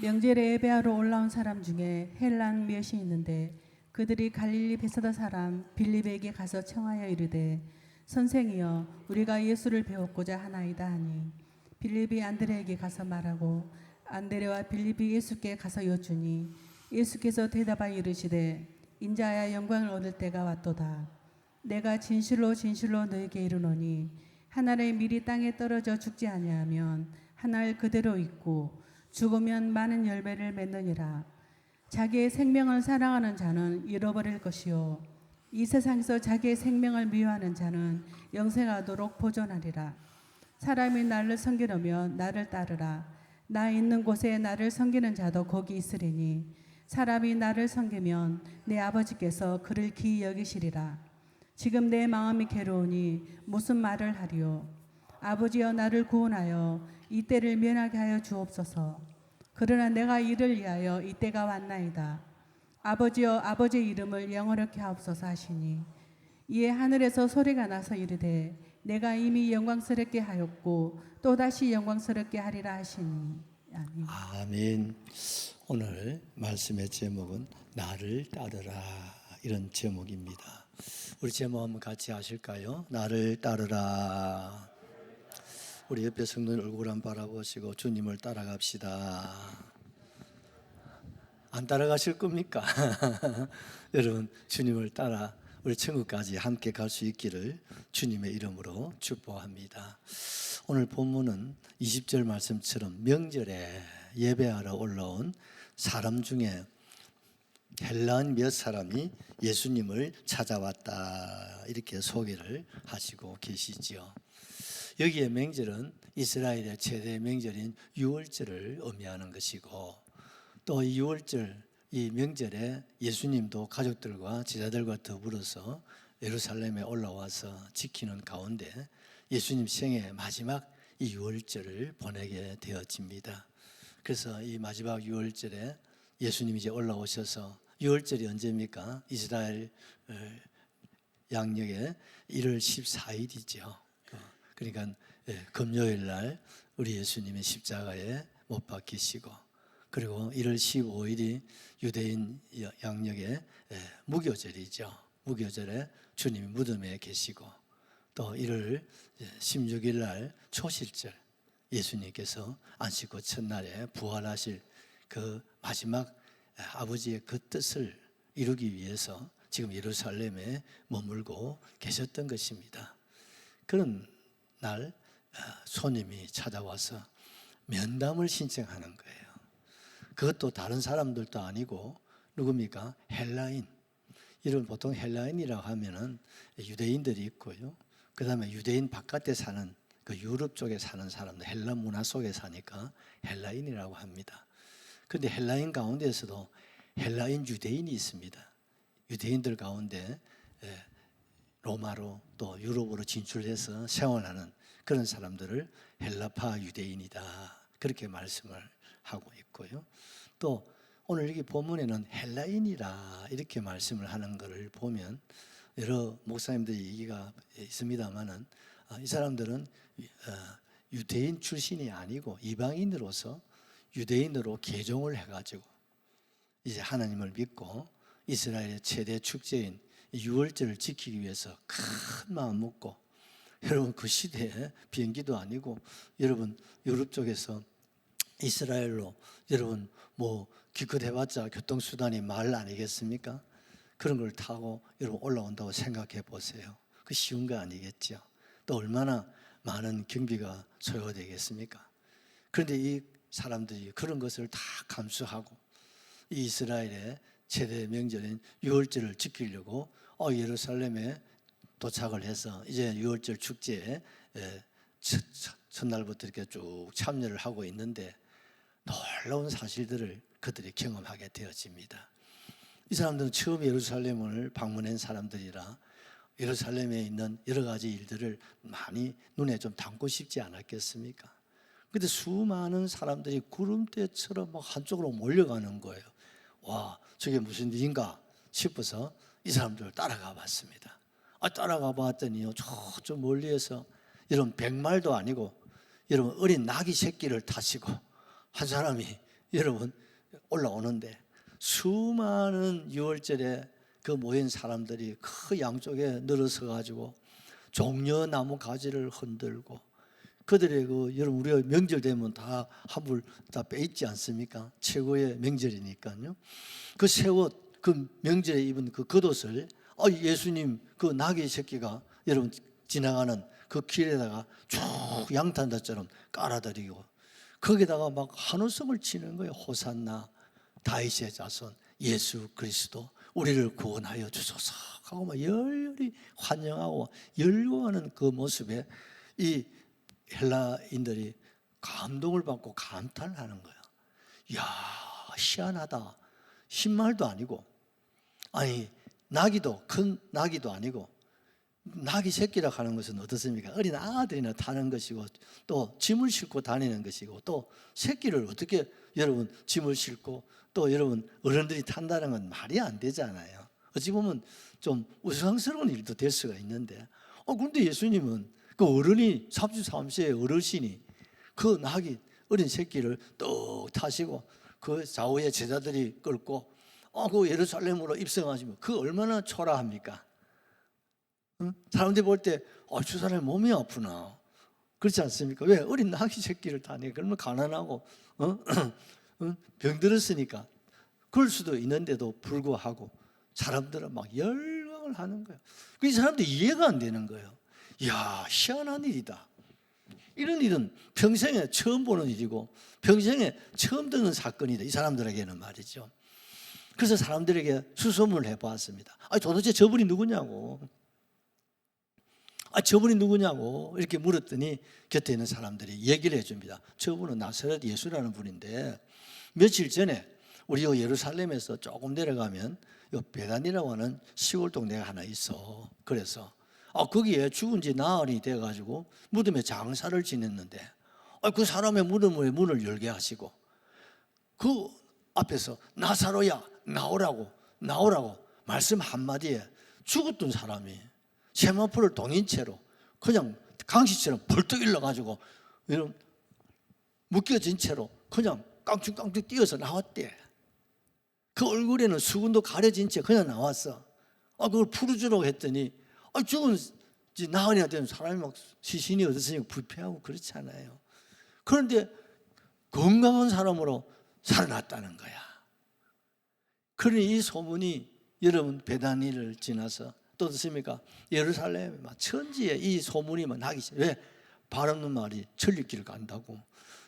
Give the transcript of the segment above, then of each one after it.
명절에 예배하러 올라온 사람 중에 헬란 몇이 있는데 그들이 갈릴리 베사다 사람 빌립에게 가서 청하여 이르되 선생이여 우리가 예수를 배웠고자 하나이다 하니 빌립이 안드레에게 가서 말하고 안드레와 빌립이 예수께 가서 여쭈니 예수께서 대답하여 이르시되 인자야 영광을 얻을 때가 왔도다. 내가 진실로 진실로 너에게 이르노니 한 알의 밀이 땅에 떨어져 죽지 아니하면 한 알 그대로 있고 죽으면 많은 열매를 맺느니라. 자기의 생명을 사랑하는 자는 잃어버릴 것이요 이 세상에서 자기의 생명을 미워하는 자는 영생하도록 보존하리라. 사람이 나를 섬기려면 나를 따르라. 나 있는 곳에 나를 섬기는 자도 거기 있으리니 사람이 나를 섬기면 내 아버지께서 그를 기이 여기시리라. 지금 내 마음이 괴로우니 무슨 말을 하리요. 아버지여 나를 구원하여 이 때를 면하게 하여 주옵소서. 그러나 내가 이를 위하여 이 때가 왔나이다. 아버지여 아버지의 이름을 영화롭게 하옵소서 하시니 이에 하늘에서 소리가 나서 이르되 내가 이미 영광스럽게 하였고 또다시 영광스럽게 하리라 하시니. 아멘. 아멘. 오늘 말씀의 제목은 나를 따르라 이런 제목입니다. 우리 제목 한번 같이 하실까요? 나를 따르라. 우리 옆에 성도님 얼굴 한번 바라보시고 주님을 따라갑시다. 안 따라가실 겁니까? 여러분 주님을 따라 우리 천국까지 함께 갈 수 있기를 주님의 이름으로 축복합니다. 오늘 본문은 20절 말씀처럼 명절에 예배하러 올라온 사람 중에 헬라인 몇 사람이 예수님을 찾아왔다 이렇게 소개를 하시고 계시죠. 여기에 명절은 이스라엘의 최대 명절인 유월절을 의미하는 것이고 또 이 유월절 이 명절에 예수님도 가족들과 제자들과 더불어서 예루살렘에 올라와서 지키는 가운데 예수님 생애 마지막 이 유월절을 보내게 되어집니다. 그래서 이 마지막 유월절에 예수님이 이제 올라오셔서 유월절이 언제입니까? 이스라엘 양력에 1월 14일이죠. 그러니까 금요일 날 우리 예수님이 십자가에 못 박히시고 그리고 1월 15일이 유대인 양력의 무교절이죠. 무교절에 주님이 무덤에 계시고 또 1월 16일 날 초실절 예수님께서 안식구 첫날에 부활하실 그 마지막 아버지의 그 뜻을 이루기 위해서 지금 예루살렘에 머물고 계셨던 것입니다. 그런 날 손님이 찾아와서 면담을 신청하는 거예요. 그것도 다른 사람들도 아니고 누굽니까? 헬라인. 이런 보통 헬라인이라고 하면은 유대인들이 있고요. 그 다음에 유대인 바깥에 사는 그 유럽 쪽에 사는 사람들, 헬라 문화 속에 사니까 헬라인이라고 합니다. 그런데 헬라인 가운데에서도 헬라인 유대인이 있습니다. 유대인들 가운데 로마로 또 유럽으로 진출해서 생활하는 그런 사람들을 헬라파 유대인이다 그렇게 말씀을 하고 있고요. 또 오늘 여기 본문에는 헬라인이라 이렇게 말씀을 하는 것을 보면 여러 목사님들 얘기가 있습니다만은 이 사람들은 유대인 출신이 아니고 이방인으로서 유대인으로 개종을 해가지고 이제 하나님을 믿고 이스라엘의 최대 축제인 유월절을 지키기 위해서 큰 마음 먹고 여러분 그 시대에 비행기도 아니고 여러분 유럽 쪽에서 이스라엘로 여러분 뭐 기껏해봤자 교통수단이 말 아니겠습니까? 그런 걸 타고 여러분 올라온다고 생각해 보세요. 그 쉬운 거 아니겠죠. 또 얼마나 많은 경비가 소요되겠습니까? 그런데 이 사람들이 그런 것을 다 감수하고 이 이스라엘의 최대 명절인 유월절을 지키려고 예루살렘에 도착을 해서 이제 유월절 축제에 첫날부터 이렇게 쭉 참여를 하고 있는데 놀라운 사실들을 그들이 경험하게 되어집니다. 이 사람들은 처음 예루살렘을 방문한 사람들이라 예루살렘에 있는 여러 가지 일들을 많이 눈에 좀 담고 싶지 않았겠습니까? 그런데 수많은 사람들이 구름대처럼 막 한쪽으로 몰려가는 거예요. 와, 저게 무슨 일인가 싶어서 이 사람들을 따라가 봤습니다. 따라가 봤더니요, 저 멀리에서 여러분 백말도 아니고 여러분 어린 나귀 새끼를 타시고 한 사람이 여러분 올라오는데 수많은 유월절에 그 모인 사람들이 그 양쪽에 늘어서 가지고 종려나무 가지를 흔들고 그들의 여러분 우리가 명절 되면 다 한불 다 빼있지 않습니까? 최고의 명절이니까요. 그 새 옷, 그 명절에 입은 그 겉옷을 예수님 그 나귀 새끼가 여러분 지나가는 그 길에다가 쭉 양탄자처럼 깔아드리고 거기다가 막 한우성을 치는 거예요. 호산나 다윗의 자손 예수 그리스도 우리를 구원하여 주소서 하고 막 열렬히 환영하고 열거하는 그 모습에 이 헬라인들이 감동을 받고 감탄을 하는 거야. 이야, 희한하다. 신말도 아니고, 아니 나귀도 큰 나귀도 아니고, 나귀 새끼라 하는 것은 어떻습니까? 어린 아들이나 타는 것이고, 또 짐을 싣고 다니는 것이고, 또 새끼를 어떻게 여러분 짐을 싣고, 또 여러분 어른들이 탄다는 건 말이 안 되잖아요. 어찌 보면 좀 우스꽝스러운 일도 될 수가 있는데, 그런데 예수님은 그 어른이 33세의 어르신이 그 나귀 어린 새끼를 떡 타시고 그 좌우에 제자들이 끌고 그 예루살렘으로 입성하시면 그 얼마나 초라합니까? 사람들이 볼 때 저 사람이 몸이 아프나 그렇지 않습니까? 왜? 어린 나귀 새끼를 타니 그러면 가난하고 병들었으니까 그럴 수도 있는데도 불구하고 사람들은 막 열광을 하는 거예요. 이 사람들이 이해가 안 되는 거예요. 이야, 희한한 일이다. 이런 일은 평생에 처음 보는 일이고 평생에 처음 듣는 사건이다. 이 사람들에게는 말이죠. 그래서 사람들에게 수소문을 해보았습니다. 도대체 저분이 누구냐고. 저분이 누구냐고 이렇게 물었더니 곁에 있는 사람들이 얘기를 해줍니다. 저분은 나사렛 예수라는 분인데 며칠 전에 우리 예루살렘에서 조금 내려가면 베단이라고 하는 시골 동네가 하나 있어. 그래서 거기에 죽은 지 나흘이 돼가지고 무덤에 장사를 지냈는데 그 사람의 무덤의 문을 열게 하시고 그 앞에서 나사로야 나오라고 말씀 한마디에 죽었던 사람이 세마포를 동인 채로 그냥 강시처럼 벌떡 일러가지고 이런 묶여진 채로 그냥 깡충깡충 뛰어서 나왔대. 그 얼굴에는 수건도 가려진 채 그냥 나왔어. 그걸 풀어주라고 했더니 죽은 지 나흘이나 된 사람이 막 시신이 어디서니까 불쾌하고 그렇잖아요. 그런데 건강한 사람으로 살아났다는 거야. 그러니 이 소문이 여러분 베다니를 지나서 또 어떻습니까? 예루살렘에 막 천지에 이 소문이 막 나기 시작해. 왜? 발 없는 말이 천리길을 간다고.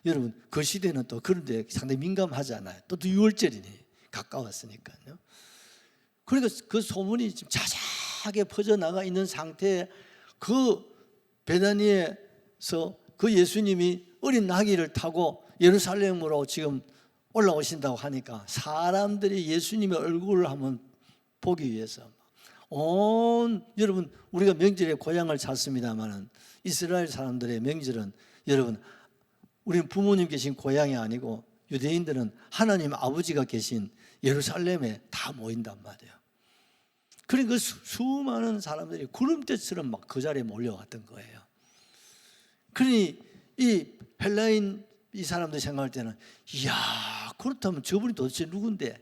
여러분 그 시대는 또 그런데 상당히 민감하잖아요. 또 6월절이니 가까웠으니까요. 그러니까 그 소문이 지금 자자하게 퍼져나가 있는 상태에 그 베다니에서 그 예수님이 어린 나귀를 타고 예루살렘으로 지금 올라오신다고 하니까 사람들이 예수님의 얼굴을 한번 보기 위해서 여러분 우리가 명절에 고향을 찾습니다마는 이스라엘 사람들의 명절은 여러분 우리는 부모님 계신 고향이 아니고 유대인들은 하나님 아버지가 계신 예루살렘에 다 모인단 말이에요. 그러니까 그 수많은 사람들이 구름대처럼 막 그 자리에 몰려왔던 거예요. 그러니 이 헬라인 이 사람들이 생각할 때는 이야 그렇다면 저분이 도대체 누군데?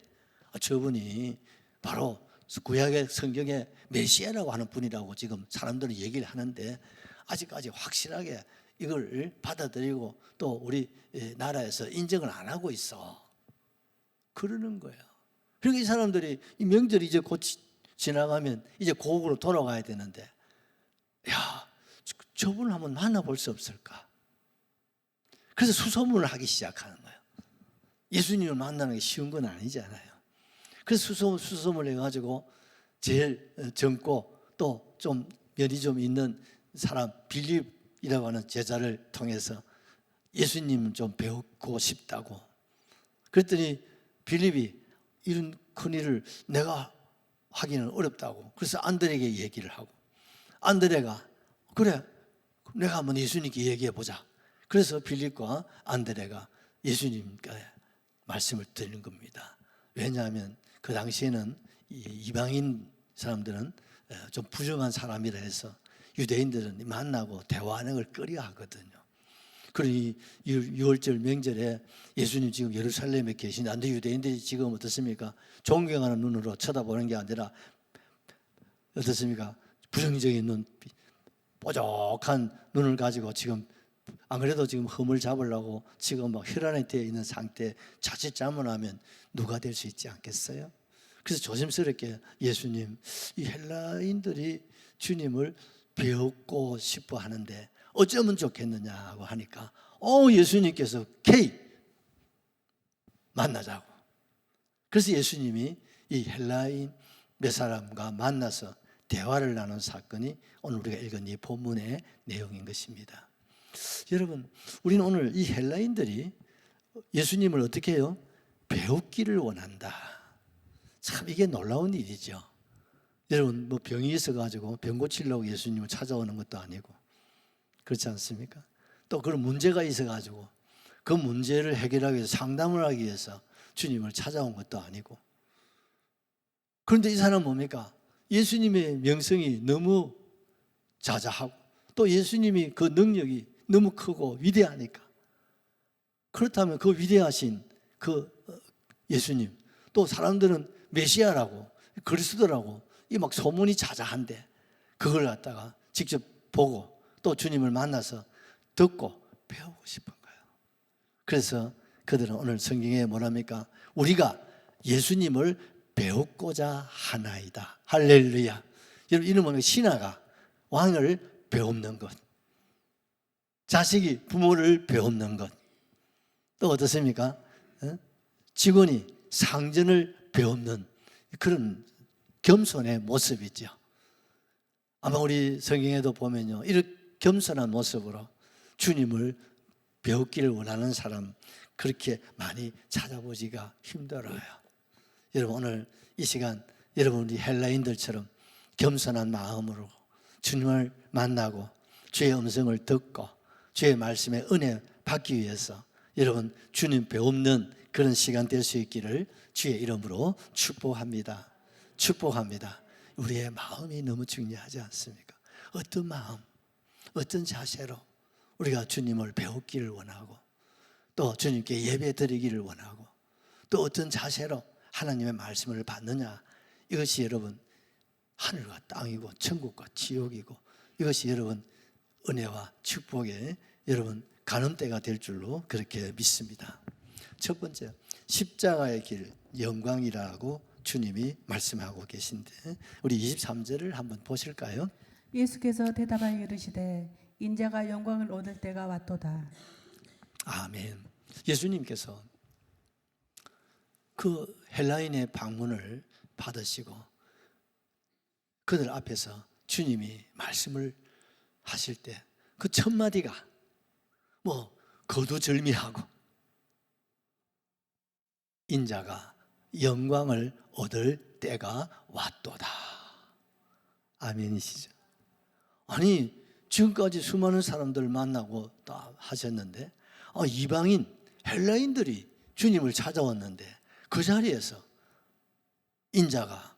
저분이 바로 구약의 성경의 메시아라고 하는 분이라고 지금 사람들은 얘기를 하는데 아직까지 확실하게 이걸 받아들이고 또 우리 나라에서 인정을 안 하고 있어. 그러는 거예요. 그러니까 이 사람들이 이 명절이 이제 곧 지나가면 이제 고국으로 돌아가야 되는데 야 저분을 한번 만나볼 수 없을까? 그래서 수소문을 하기 시작하는 거예요. 예수님을 만나는 게 쉬운 건 아니잖아요. 그래서 수소문을 해가지고 제일 젊고 또 좀 면이 좀 있는 사람 빌립이라고 하는 제자를 통해서 예수님은 좀 배우고 싶다고. 그랬더니 빌립이 이런 큰일을 내가 하기는 어렵다고. 그래서 안드레에게 얘기를 하고 안드레가 그래 내가 한번 예수님께 얘기해 보자. 그래서 빌립과 안드레가 예수님께 말씀을 드리는 겁니다. 왜냐하면 그 당시에는 이방인 사람들은 좀 부정한 사람이라 해서 유대인들은 만나고 대화하는 걸 꺼려 하거든요. 그러니 6월절 명절에 예수님 지금 예루살렘에 계신데 유대인들이 지금 어떻습니까? 존경하는 눈으로 쳐다보는 게 아니라 어떻습니까? 부정적인 눈, 뾰족한 눈을 가지고 지금 안 그래도 지금 흠을 잡으려고 지금 막 혈안에 되어 있는 상태, 자칫 잘못하면 누가 될 수 있지 않겠어요? 그래서 조심스럽게 예수님, 이 헬라인들이 주님을 배우고 싶어 하는데 어쩌면 좋겠느냐고 하니까 예수님께서 만나자고. 그래서 예수님이 이 헬라인 몇 사람과 만나서 대화를 나눈 사건이 오늘 우리가 읽은 이 본문의 내용인 것입니다. 여러분, 우리는 오늘 이 헬라인들이 예수님을 어떻게 해요? 배우기를 원한다. 참 이게 놀라운 일이죠. 여러분, 뭐 병이 있어가지고 병 고치려고 예수님을 찾아오는 것도 아니고, 그렇지 않습니까? 또 그런 문제가 있어가지고 그 문제를 해결하기 위해서, 상담을 하기 위해서 주님을 찾아온 것도 아니고. 그런데 이 사람은 뭡니까? 예수님의 명성이 너무 자자하고 또 예수님이 그 능력이 너무 크고 위대하니까, 그렇다면 그 위대하신 그 예수님, 또 사람들은 메시아라고 그리스도라고 이 막 소문이 자자한데 그걸 갖다가 직접 보고 또 주님을 만나서 듣고 배우고 싶은 거예요. 그래서 그들은 오늘 성경에 뭐랍니까? 우리가 예수님을 배우고자 하나이다. 할렐루야. 여러분, 이름은 신하가 왕을 배우는 것, 자식이 부모를 배우는 것, 또 어떻습니까? 직원이 상전을 배우는 그런 겸손의 모습이죠. 아마 우리 성경에도 보면요, 이렇게 겸손한 모습으로 주님을 배우기를 원하는 사람 그렇게 많이 찾아보기가 힘들어요. 여러분, 오늘 이 시간 여러분이 헬라인들처럼 겸손한 마음으로 주님을 만나고 주의 음성을 듣고 주의 말씀의 은혜 받기 위해서 여러분 주님 배우는 그런 시간 될 수 있기를 주의 이름으로 축복합니다. 축복합니다. 우리의 마음이 너무 중요하지 않습니까? 어떤 마음, 어떤 자세로 우리가 주님을 배우기를 원하고 또 주님께 예배 드리기를 원하고 또 어떤 자세로 하나님의 말씀을 받느냐, 이것이 여러분 하늘과 땅이고 천국과 지옥이고, 이것이 여러분 은혜와 축복의 여러분 가늠대가 될 줄로 그렇게 믿습니다. 첫 번째, 십자가의 길 영광이라고 주님이 말씀하고 계신데 우리 23절을 한번 보실까요? 예수께서 대답하여 이르시되 인자가 영광을 얻을 때가 왔도다. 아멘. 예수님께서 그 헬라인의 방문을 받으시고 그들 앞에서 주님이 말씀을 하실 때 그 첫 마디가 뭐 거두절미하고 인자가 영광을 얻을 때가 왔도다. 아멘이시죠? 아니 지금까지 수많은 사람들 만나고 다 하셨는데 이방인 헬라인들이 주님을 찾아왔는데 그 자리에서 인자가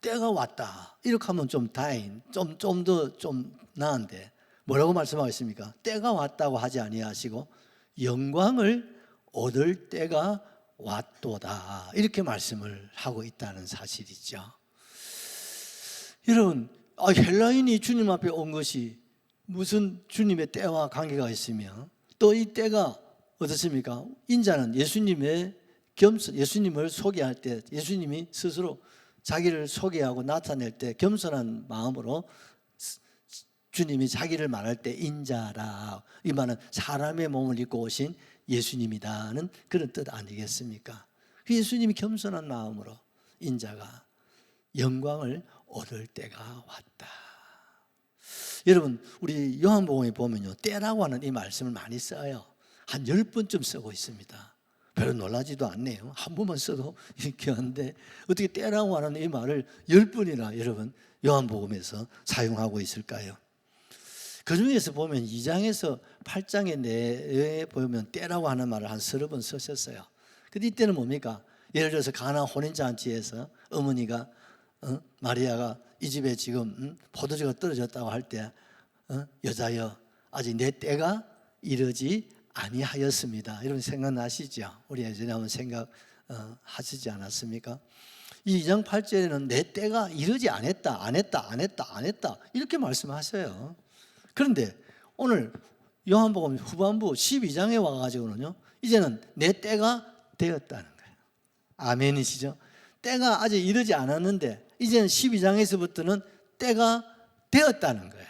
때가 왔다 이렇게 하면 좀 다행, 좀 더 좀 나은데 뭐라고 말씀하셨습니까? 때가 왔다고 하지 아니하시고 영광을 얻을 때가 왔도다 이렇게 말씀을 하고 있다는 사실이죠. 여러분, 헬라인이 주님 앞에 온 것이 무슨 주님의 때와 관계가 있으며 또 이 때가 어떻습니까? 인자는 예수님을 소개할 때 예수님이 스스로 자기를 소개하고 나타낼 때 겸손한 마음으로 주님이 자기를 말할 때 인자라, 이 말은 사람의 몸을 입고 오신 예수님이다는 그런 뜻 아니겠습니까? 예수님이 겸손한 마음으로 인자가 영광을 얻을 때가 왔다. 여러분, 우리 요한복음에 보면요, 때라고 하는 이 말씀을 많이 써요. 한 10번쯤 쓰고 있습니다. 별로 놀라지도 않네요. 한 번만 써도 이렇게 한데 어떻게 때라고 하는 이 말을 10번이나 여러분 요한복음에서 사용하고 있을까요? 그 중에서 보면 2장에서 8장의 내에 보면 때라고 하는 말을 한 30번 쓰셨어요. 근데 이때는 뭡니까? 예를 들어서 가나 혼인잔치에서 어머니가 마리아가 이 집에 지금 포도주가 떨어졌다고 할 때 여자여 아직 내 때가 이르지 아니하였습니다. 여러분 생각나시죠? 우리 예전에 한번 생각하시지 않았습니까? 이 2장 8절에는 내 때가 이르지 않았다, 안 했다 이렇게 말씀하셔요. 그런데 오늘 요한복음 후반부 12장에 와가지고는요, 이제는 내 때가 되었다는 거예요. 아멘이시죠? 때가 아직 이르지 않았는데 이제는 12장에서부터는 때가 되었다는 거예요.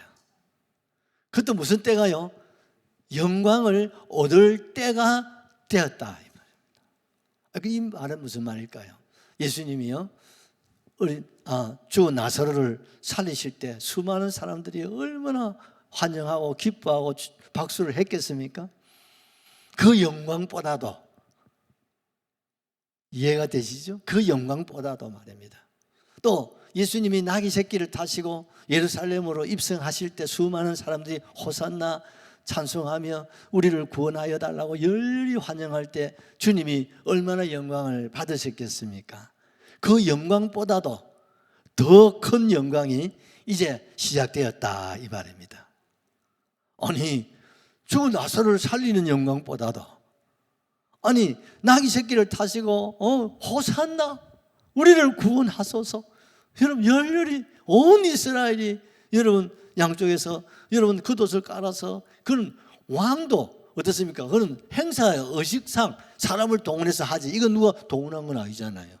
그것도 무슨 때가요? 영광을 얻을 때가 되었다. 이 말은 무슨 말일까요? 예수님이요, 죽은 나사로를 살리실 때 수많은 사람들이 얼마나 환영하고 기뻐하고 박수를 했겠습니까? 그 영광보다도, 이해가 되시죠? 그 영광보다도 말입니다. 또 예수님이 나귀 새끼를 타시고 예루살렘으로 입성하실 때 수많은 사람들이 호산나 찬송하며 우리를 구원하여 달라고 열렬히 환영할 때 주님이 얼마나 영광을 받으셨겠습니까? 그 영광보다도 더 큰 영광이 이제 시작되었다 이 말입니다. 아니, 죽은 나사로를 살리는 영광보다도, 아니 나귀 새끼를 타시고 호산나 우리를 구원하소서, 여러분 열렬히 온 이스라엘이 여러분 양쪽에서 여러분 겉옷을 깔아서, 그런 왕도 어떻습니까? 그런 행사의 의식상 사람을 동원해서 하지, 이건 누가 동원한 건 아니잖아요.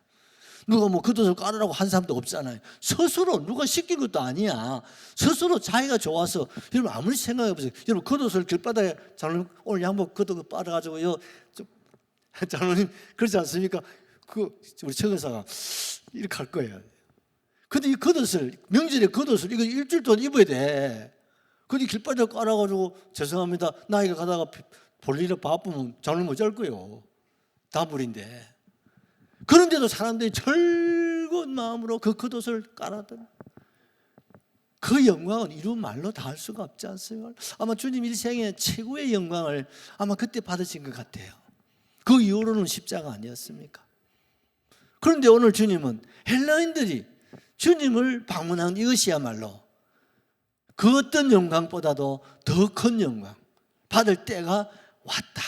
누가 뭐 겉옷을 깔으라고 한 사람도 없잖아요. 스스로 누가 시킨 것도 아니야. 스스로 자기가 좋아서. 여러분 아무리 생각해 보세요. 여러분 겉옷을 길바닥에, 장로님 오늘 양복 겉옷 빨아가지고요, 장로님 그렇지 않습니까? 우리 최근사가 이렇게 할 거예요. 근데 이 겉옷을, 명절에 겉옷을 이거 일주일 동안 입어야 돼. 근데 길바닥에 깔아가지고 죄송합니다, 나이가 가다가 볼일에 바쁘면 장로님 어쩔 거예요. 다물인데. 그런데도 사람들이 즐거운 마음으로 그 겉옷을 깔았던, 그 영광은 이루 말로 다 할 수가 없지 않습니까? 아마 주님 일생의 최고의 영광을 아마 그때 받으신 것 같아요. 그 이후로는 십자가 아니었습니까? 그런데 오늘 주님은 헬라인들이 주님을 방문한 이것이야말로 그 어떤 영광보다도 더 큰 영광 받을 때가 왔다.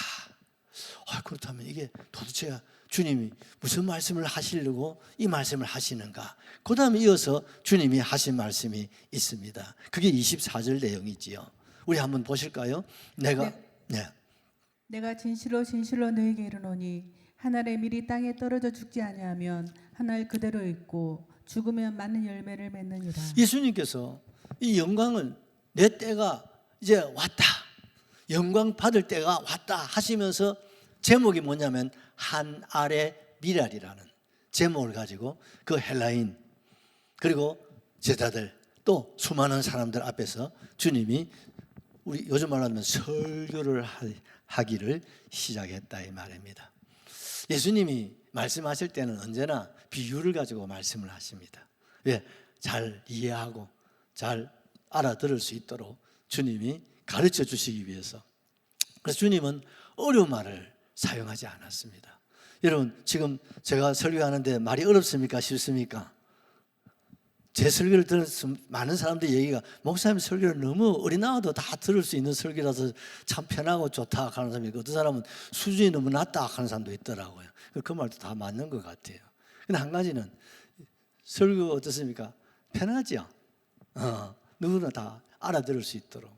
그렇다면 이게 도대체 주님이 무슨 말씀을 하시려고 이 말씀을 하시는가? 그 다음에 이어서 주님이 하신 말씀이 있습니다. 그게 24절 내용이지요. 우리 한번 보실까요? 내가 진실로 진실로 너에게 이르노니 한 알의 밀이 땅에 떨어져 죽지 아니하면 한 알 그대로 있고 죽으면 많은 열매를 맺느니라. 예수님께서 이 영광을, 내 때가 이제 왔다, 영광 받을 때가 왔다 하시면서 제목이 뭐냐면 한 알의 밀알이라는 제목을 가지고 그 헬라인 그리고 제자들 또 수많은 사람들 앞에서 주님이 우리 요즘 말로 하면 설교를 하기를 시작했다 이 말입니다. 예수님이 말씀하실 때는 언제나 비유를 가지고 말씀을 하십니다. 왜? 잘 이해하고 잘 알아들을 수 있도록 주님이 가르쳐 주시기 위해서. 그래서 주님은 어려운 말을 사용하지 않았습니다. 여러분 지금 제가 설교하는데 말이 어렵습니까? 쉽습니까? 제 설교를 들어서 많은 사람들이 얘기가, 목사님 설교를 너무 어린아이도 다 들을 수 있는 설교라서 참 편하고 좋다 하는 사람이 있고, 어떤 사람은 수준이 너무 낮다 하는 사람도 있더라고요. 그 말도 다 맞는 것 같아요. 근데 한 가지는 설교 어떻습니까? 편하죠. 누구나 다 알아들을 수 있도록.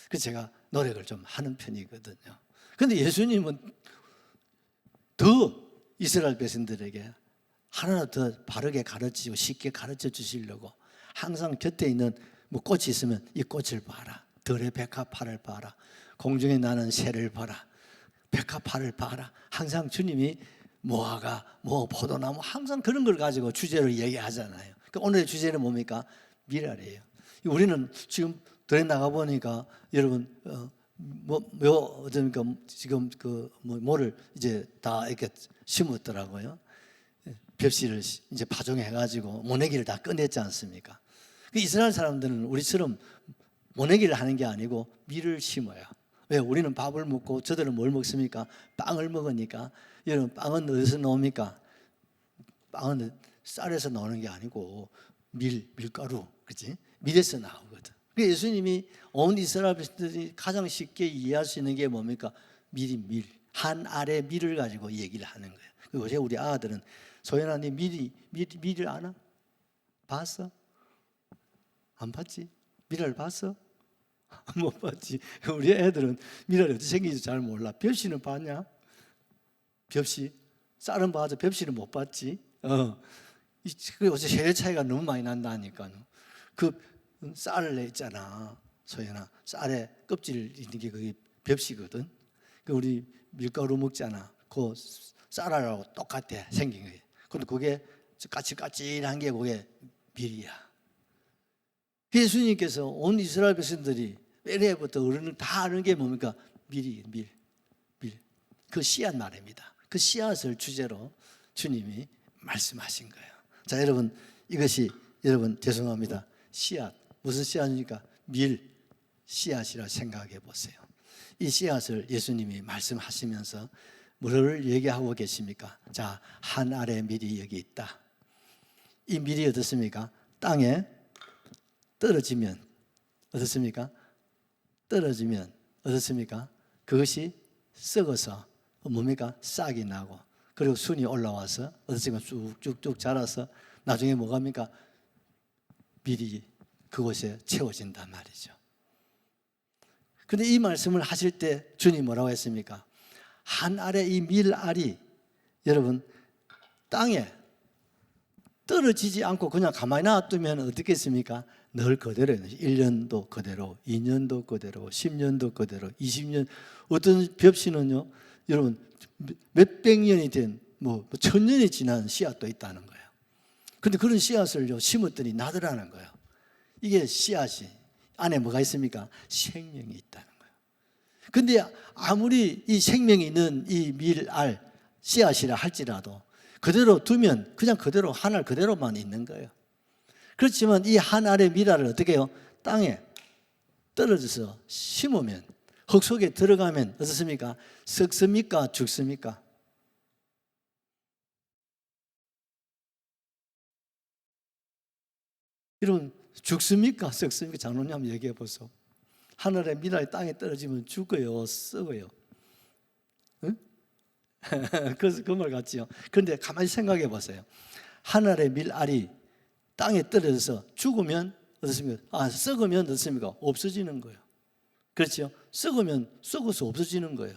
그래서 제가 노력을 좀 하는 편이거든요. 그런데 예수님은 더 이스라엘 백성들에게 하나라도 더 바르게 가르치고 쉽게 가르쳐 주시려고 항상 곁에 있는 뭐 꽃이 있으면 이 꽃을 봐라, 들의 백합화를 봐라, 공중에 나는 새를 봐라, 백합화를 봐라. 항상 주님이 무화과, 포도나무 항상 그런 걸 가지고 주제를 얘기하잖아요. 그러니까 오늘의 주제는 뭡니까? 미랄이에요. 우리는 지금 들에 나가 보니까 여러분 어쩌니까 지금 뭐를 이제 다 이렇게 심었더라고요. 벽실을 이제 파종해가지고 모내기를 다 꺼냈지 않습니까? 이스라엘 사람들은 우리처럼 모내기를 하는 게 아니고 밀을 심어요. 왜? 우리는 밥을 먹고 저들은 뭘 먹습니까? 빵을 먹으니까. 여러분 빵은 어디서 나옵니까? 빵은 쌀에서 나오는 게 아니고 밀가루, 그렇지? 밀에서 나오거든. 그 예수님이 온 이스라엘 백성들이 가장 쉽게 이해할 수 있는 게 뭡니까? 밀. 한 알의 밀을 가지고 얘기를 하는 거예요. 요새 우리 아들은 소연아, 네 밀을 아나? 봤어? 안 봤지? 밀을 봤어? 못 봤지. 우리 애들은 밀알이 어떻게 생긴지 잘 몰라. 벽시는 봤냐? 벽시. 쌀은 봐도 벽시는 못 봤지. 요새 세대 차이가 너무 많이 난다니까요. 그 쌀을 있잖아, 소연아. 쌀에 껍질 있는 게 그게 벽시거든. 그 우리 밀가루 먹잖아. 그 쌀알하고 똑같아 생긴 거예요. 근데 그게 까칠까칠한 게 그게 밀이야. 예수님께서 온 이스라엘 백성들이 에레부터 어른을 다 아는 게 뭡니까? 밀. 그 씨앗 말입니다. 그 씨앗을 주제로 주님이 말씀하신 거예요. 자, 여러분, 이것이 여러분 죄송합니다. 씨앗, 무슨 씨앗입니까? 밀 씨앗이라 생각해 보세요. 이 씨앗을 예수님이 말씀하시면서 뭐를 얘기하고 계십니까? 자, 한 알의 밀이 여기 있다. 이 밀이 어떻습니까? 땅에 떨어지면 어떻습니까? 떨어지면 어떻습니까? 그것이 썩어서 뭡니까? 싹이 나고, 그리고 순이 올라와서 어떻습니까? 쭉쭉쭉 자라서 나중에 뭐갑니까? 밀이 그곳에 채워진단 말이죠. 근데 이 말씀을 하실 때 주님 뭐라고 했습니까? 한 알의 이 밀알이 여러분 땅에 떨어지지 않고 그냥 가만히 놔두면 어떻겠습니까? 늘 그대로 1년도 그대로, 2년도 그대로, 10년도 그대로, 20년. 어떤 벽시는요, 여러분 몇백 년이 된, 뭐 천년이 지난 씨앗도 있다는 거예요. 그런데 그런 씨앗을요 심었더니 나더라는 거예요. 이게 씨앗이 안에 뭐가 있습니까? 생명이 있다는 거예요. 근데 아무리 이 생명이 있는 이 밀알 씨앗이라 할지라도 그대로 두면 그냥 그대로 한 알 그대로만 있는 거예요. 그렇지만 이 한 알의 밀알을 어떻게 해요? 땅에 떨어져서 심으면, 흙 속에 들어가면 어떻습니까? 썩습니까? 죽습니까? 여러분 죽습니까? 썩습니까? 장로님 한번 얘기해 보세요. 하늘의 밀알이 땅에 떨어지면 죽어요? 썩어요? 응? 그래서 그 말 같지요. 그런데 가만히 생각해 보세요. 하늘의 밀알이 땅에 떨어져서 죽으면 어떻습니까? 썩으면 어떻습니까? 없어지는 거예요. 그렇죠? 썩으면 썩어서 없어지는 거예요.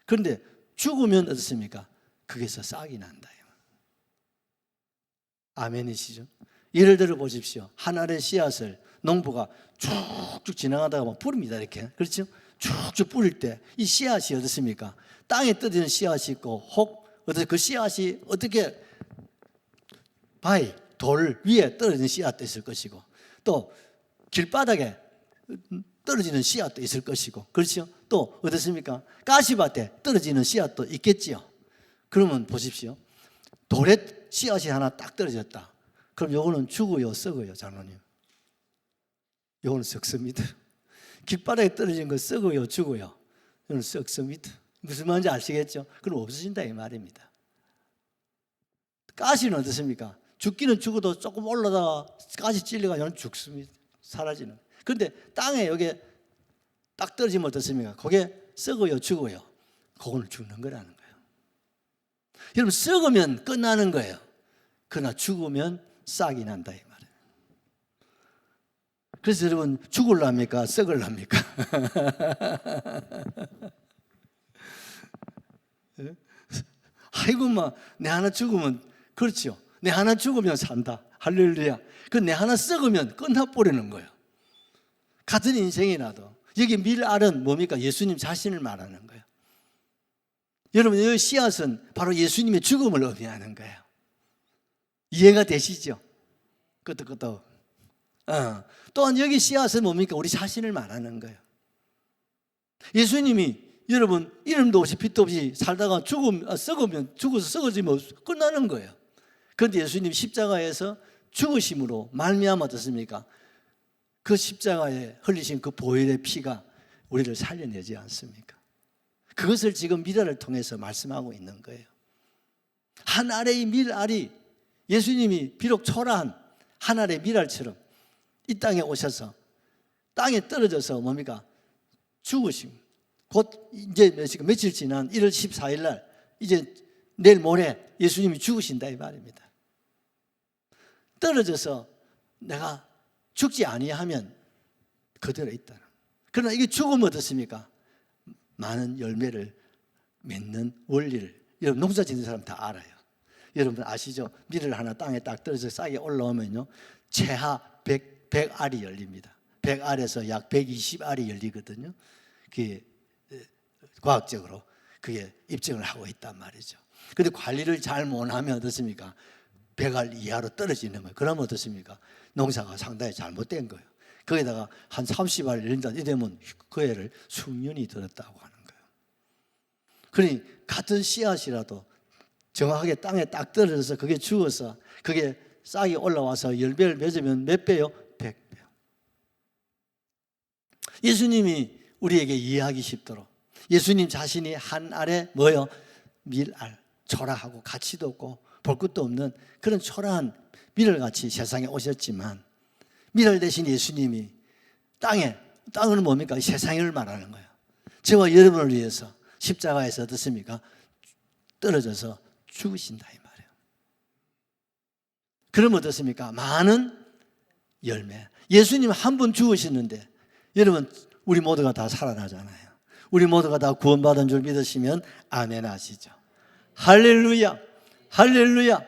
그런데 죽으면 어떻습니까? 거기서 싹이 난다. 아멘이시죠? 예를 들어 보십시오. 하늘의 씨앗을 농부가 쭉쭉 지나가다가 막 뿌립니다. 이렇게. 그렇죠? 쭉쭉 뿌릴 때 이 씨앗이 어떻습니까? 땅에 떨어지는 씨앗이 있고, 그 씨앗이 어떻게 돌 위에 떨어지는 씨앗도 있을 것이고, 또 길바닥에 떨어지는 씨앗도 있을 것이고, 그렇죠? 또 어떻습니까? 가시밭에 떨어지는 씨앗도 있겠지요. 그러면 보십시오. 돌에 씨앗이 하나 딱 떨어졌다. 그럼 요거는 죽어요, 썩어요, 장로님? 요거는 썩습니다. 길바닥에 떨어진 거 썩어요, 죽어요? 요거는 썩습니다. 무슨 말인지 아시겠죠? 그럼 없어진다 이 말입니다. 가시는 어떻습니까? 죽기는 죽어도 조금 올라다가 가시 찔려가 죽습니다. 사라지는. 그런데 땅에 여기 딱 떨어지면 어떻습니까? 그게 썩어요, 죽어요? 그거는 죽는 거라는 거예요. 여러분 썩으면 끝나는 거예요. 그러나 죽으면 싹이 난다 이 말이에요. 그래서 여러분 죽을랍니까? 썩을랍니까? 아이고 내 하나 죽으면, 그렇죠, 내 하나 죽으면 산다. 할렐루야. 그 내 하나 썩으면 끝나버리는 거예요. 같은 인생이라도 여기 밀알은 뭡니까? 예수님 자신을 말하는 거예요. 여러분 이 씨앗은 바로 예수님의 죽음을 의미하는 거예요. 이해가 되시죠? 끄떡끄떡. 또한 여기 씨앗은 뭡니까? 우리 자신을 말하는 거예요. 예수님이 여러분 이름도 없이 빛도 없이 살다가 썩으면 죽어서 썩어지면 끝나는 거예요. 그런데 예수님 십자가에서 죽으심으로 말미암아 어떻습니까? 그 십자가에 흘리신 그 보혈의 피가 우리를 살려내지 않습니까? 그것을 지금 미라를 통해서 말씀하고 있는 거예요. 한 알의 밀알이, 예수님이 비록 초라한 한 알의 밀알처럼 이 땅에 오셔서 땅에 떨어져서 뭡니까? 죽으심. 곧 이제 며칠 지난 1월 14일 날 이제 내일 모레 예수님이 죽으신다 이 말입니다. 떨어져서 내가 죽지 아니하면 그대로 있다. 그러나 이게 죽으면 어떻습니까? 많은 열매를 맺는 원리를 여러분 농사 짓는 사람 다 알아요. 여러분 아시죠? 밀을 하나 땅에 딱 떨어져서 싹이 올라오면요 최하 100알이 열립니다. 100알에서 약 120알이 열리거든요. 그게 과학적으로 그게 입증을 하고 있단 말이죠. 그런데 관리를 잘 못하면 어떻습니까? 100알 이하로 떨어지는 거예요. 그러면 어떻습니까? 농사가 상당히 잘못된 거예요. 거기다가 한 30알 열린다 이러면 그 애를 숙련이 들었다고 하는 거예요. 그러니 같은 씨앗이라도 정확하게 땅에 딱 떨어져서 그게 죽어서 그게 싹이 올라와서 열매를 맺으면 몇 배요? 100배. 예수님이 우리에게 이해하기 쉽도록 예수님 자신이 한 알에 뭐요? 밀알, 초라하고 가치도 없고 볼 것도 없는 그런 초라한 밀알같이 세상에 오셨지만 밀알 대신 예수님이 땅은 뭡니까? 세상을 말하는 거예요. 저와 여러분을 위해서 십자가에서 어떻습니까? 떨어져서 죽으신다 이 말이에요. 그러면 어떻습니까? 많은 열매. 예수님 한 분 죽으셨는데 여러분 우리 모두가 다 살아나잖아요. 우리 모두가 다 구원받은 줄 믿으시면 아멘 하시죠. 할렐루야, 할렐루야.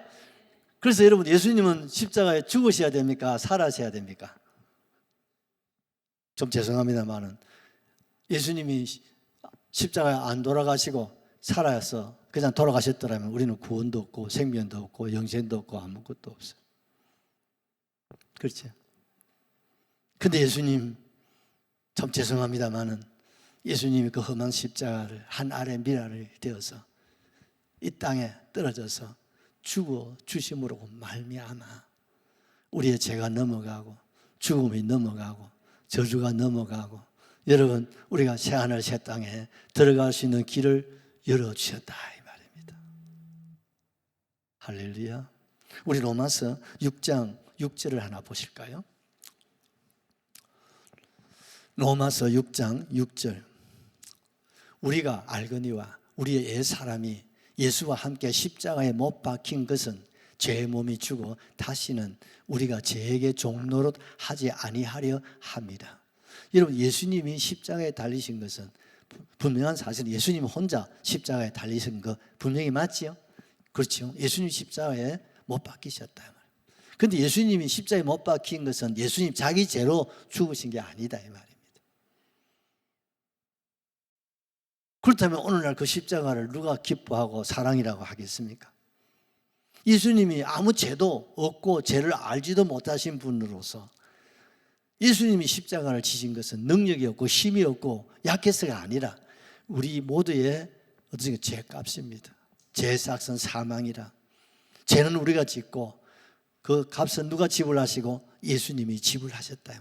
그래서 여러분 예수님은 십자가에 죽으셔야 됩니까? 살아셔야 됩니까? 좀 죄송합니다만은 예수님이 십자가에 안 돌아가시고 살아서 그냥 돌아가셨더라면 우리는 구원도 없고 생명도 없고 영생도 없고 아무것도 없어요. 그렇죠? 근데 예수님 참 죄송합니다만은 예수님이 그 험한 십자가를 한 알의 밀알을 되어서 이 땅에 떨어져서 죽어 주심으로 말미암아 우리의 죄가 넘어가고 죽음이 넘어가고 저주가 넘어가고 여러분 우리가 새하늘 새 땅에 들어갈 수 있는 길을 열어주셨다 이 말입니다. 할렐루야. 우리 로마서 6장 6절을 하나 보실까요? 로마서 6장 6절. 우리가 알거니와 우리의 옛사람이 예수와 함께 십자가에 못 박힌 것은 죄의 몸이 죽어 다시는 우리가 죄에게 종노릇 하지 아니하려 합니다. 여러분 예수님이 십자가에 달리신 것은 분명한 사실은 예수님 혼자 십자가에 달리신 거 분명히 맞지요? 그렇죠? 예수님 십자가에 못 박히셨다. 그런데 예수님이 십자가에 못 박힌 것은 예수님 자기 죄로 죽으신 게 아니다 이 말입니다. 그렇다면 오늘날 그 십자가를 누가 기뻐하고 사랑이라고 하겠습니까? 예수님이 아무 죄도 없고 죄를 알지도 못하신 분으로서 예수님이 십자가를 지신 것은 능력이 없고 힘이 없고 약해서가 아니라 우리 모두의 어떤 죄값입니다. 죄의 삭은 사망이라. 죄는 우리가 짓고 그 값은 누가 지불하시고 예수님이 지불하셨다.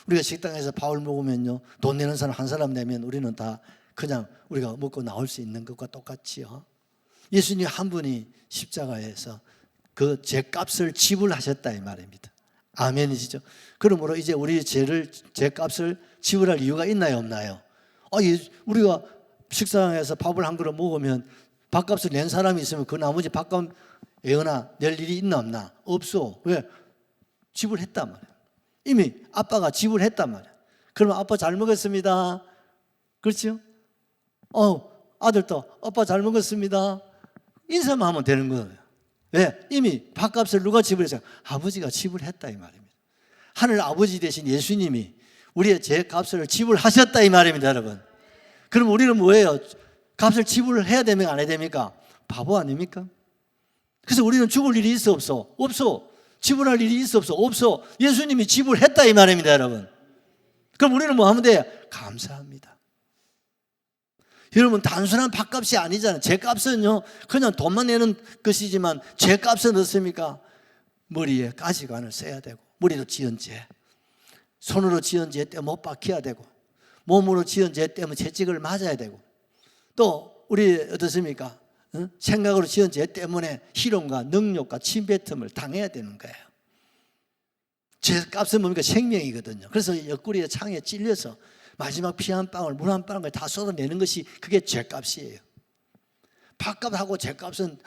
우리가 식당에서 밥을 먹으면요 돈 내는 사람 한 사람 내면 우리는 다 그냥 우리가 먹고 나올 수 있는 것과 똑같지요. 예수님 한 분이 십자가에서 그 죄값을 지불하셨다 이 말입니다. 아멘이시죠? 그러므로 이제 우리 죄값을 지불할 이유가 있나요 없나요? 우리가 식당에서 밥을 한 그릇 먹으면 밥값을 낸 사람이 있으면 그 나머지 밥값 애어나 낼 일이 있나 없나? 없어. 왜? 지불했단 말이야. 이미 아빠가 지불했단 말이야. 그러면 아빠 잘 먹었습니다. 그렇죠? 아들도 아빠 잘 먹었습니다. 인사만 하면 되는 거예요. 왜? 이미 밥값을 누가 지불했어요? 아버지가 지불했다 이 말입니다. 하늘 아버지 대신 예수님이 우리의 죄값을 지불하셨다 이 말입니다, 여러분. 그럼 우리는 뭐예요? 값을 지불해야 됩니까? 안 해야 됩니까? 바보 아닙니까? 그래서 우리는 죽을 일이 있어 없어? 없어. 지불할 일이 있어 없어? 없어. 예수님이 지불했다 이 말입니다, 여러분. 그럼 우리는 뭐 하면 돼요? 감사합니다. 여러분 단순한 밥값이 아니잖아요. 죄값은요 그냥 돈만 내는 것이지만 죄값은 어떻습니까? 머리에 가시관을 써야 되고 머리로 지은 죄, 손으로 지은 죄 때문에 못 박혀야 되고 몸으로 지은 죄 때문에 채찍을 맞아야 되고 또 우리 어떻습니까? 생각으로 지은 죄 때문에 희롱과 능욕과 침뱉음을 당해야 되는 거예요. 죄값은 뭡니까? 생명이거든요. 그래서 옆구리에 창에 찔려서 마지막 피 한 방울, 물 한 방울 다 쏟아내는 것이 그게 죄값이에요. 밥값하고 죄값은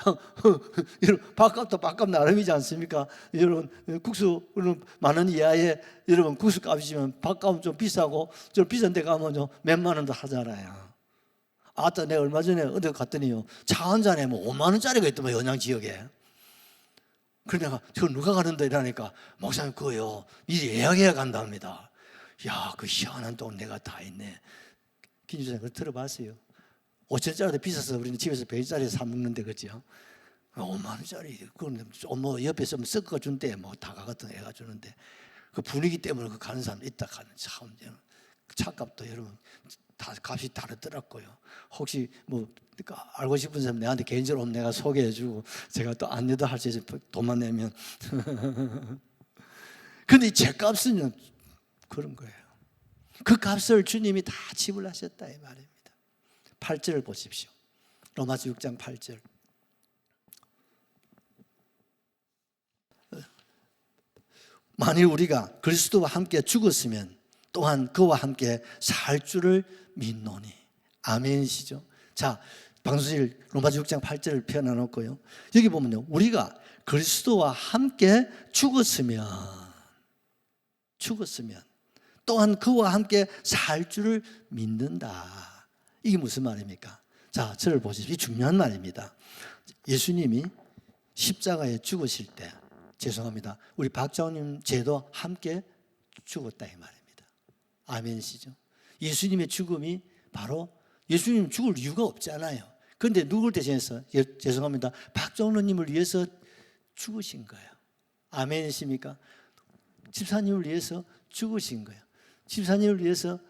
여러분, 밥값도 밥값 나름이지 않습니까? 여러분, 국수 만원 이하에 여러분 국수값이지만 밥값은 좀 비싸고 좀 비싼 데 가면 좀 몇만 원도 하잖아요. 아따, 내가 얼마 전에 어디 갔더니요, 차 한 잔에 뭐 5만 원짜리가 있더만, 연양 지역에. 그래 내가 저 누가 가는데 이러니까, 목사님 그거요 미리 예약해야 간답니다. 야, 그 희한한 돈 내가 다 있네. 김주사님 그거 들어봤어요? 5천원짜리도 비싸서 우리는 집에서 100원짜리 사 먹는데, 그죠? 5만 원짜리 그건 뭐 옆에서 뭐 섞어 준대, 뭐 다가 같은 애가 주는데, 그 분위기 때문에 그 가는 사람 있다 가는, 참 차값도 여러분 다 값이 다르더라고요. 혹시 뭐 알고 싶은 사람 내한테 개인적으로 오면 내가 소개해주고 제가 또 안내도 할 수 있어요. 돈만 내면. 근데 이 죄값은 그런 거예요. 그 값을 주님이 다 지불하셨다 이 말입니다. 8절을 보십시오. 로마서 6장 8절. 만일 우리가 그리스도와 함께 죽었으면 또한 그와 함께 살 줄을 믿노니. 아멘이시죠? 자, 방수실 로마서 6장 8절을 펴놔놓고요, 여기 보면요, 우리가 그리스도와 함께 죽었으면 또한 그와 함께 살 줄을 믿는다. 이게 무슨 말입니까? 자, 저를 보십시오. 이 중요한 말입니다. 예수님이 십자가에 죽으실 때, 죄송합니다, 우리 박장님 제도 함께 죽었다 이 말입니다. 아멘이시죠? 예수님의 죽음이 바로, 예수님 죽을 이유가 없잖아요. 그런데 누굴 대신해서, 죄송합니다, 박정로님을 위해서 죽으신 거예요. 아멘이십니까? 집사님을 위해서 죽으신 거예요. 집사님을 위해서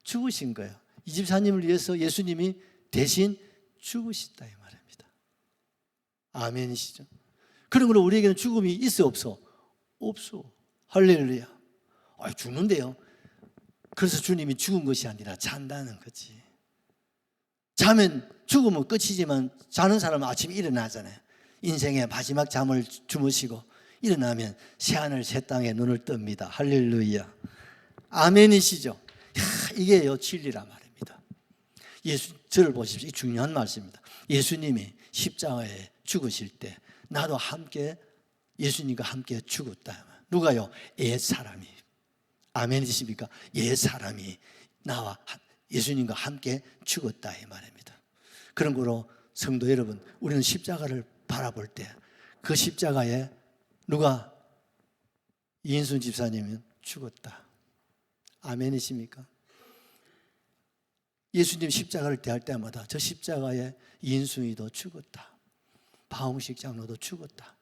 죽으신 거예요. 이 집사님을 위해서 예수님이 대신 죽으셨다 이 말입니다. 아멘이시죠? 그러므로 우리에게는 죽음이 있어 없어? 없어. 할렐루야. 죽는데요. 그래서 주님이 죽은 것이 아니라 잔다는 거지. 자면 죽으면 끝이지만 자는 사람은 아침에 일어나잖아요. 인생의 마지막 잠을 주무시고 일어나면 새하늘 새 땅에 눈을 뜹니다. 할렐루야. 아멘이시죠? 이게요 진리란 말입니다. 저를 보십시오. 이 중요한 말씀입니다. 예수님이 십자가에 죽으실 때 나도 함께 예수님과 함께 죽었다. 누가요? 옛사람이. 아멘이십니까? 옛사람이 나와 예수님과 함께 죽었다 이 말입니다. 그런 거로 성도 여러분, 우리는 십자가를 바라볼 때 그 십자가에 누가, 이인순 집사님은 죽었다. 아멘이십니까? 예수님 십자가를 대할 때마다 저 십자가에 이인순이도 죽었다, 박홍식 장로도 죽었다,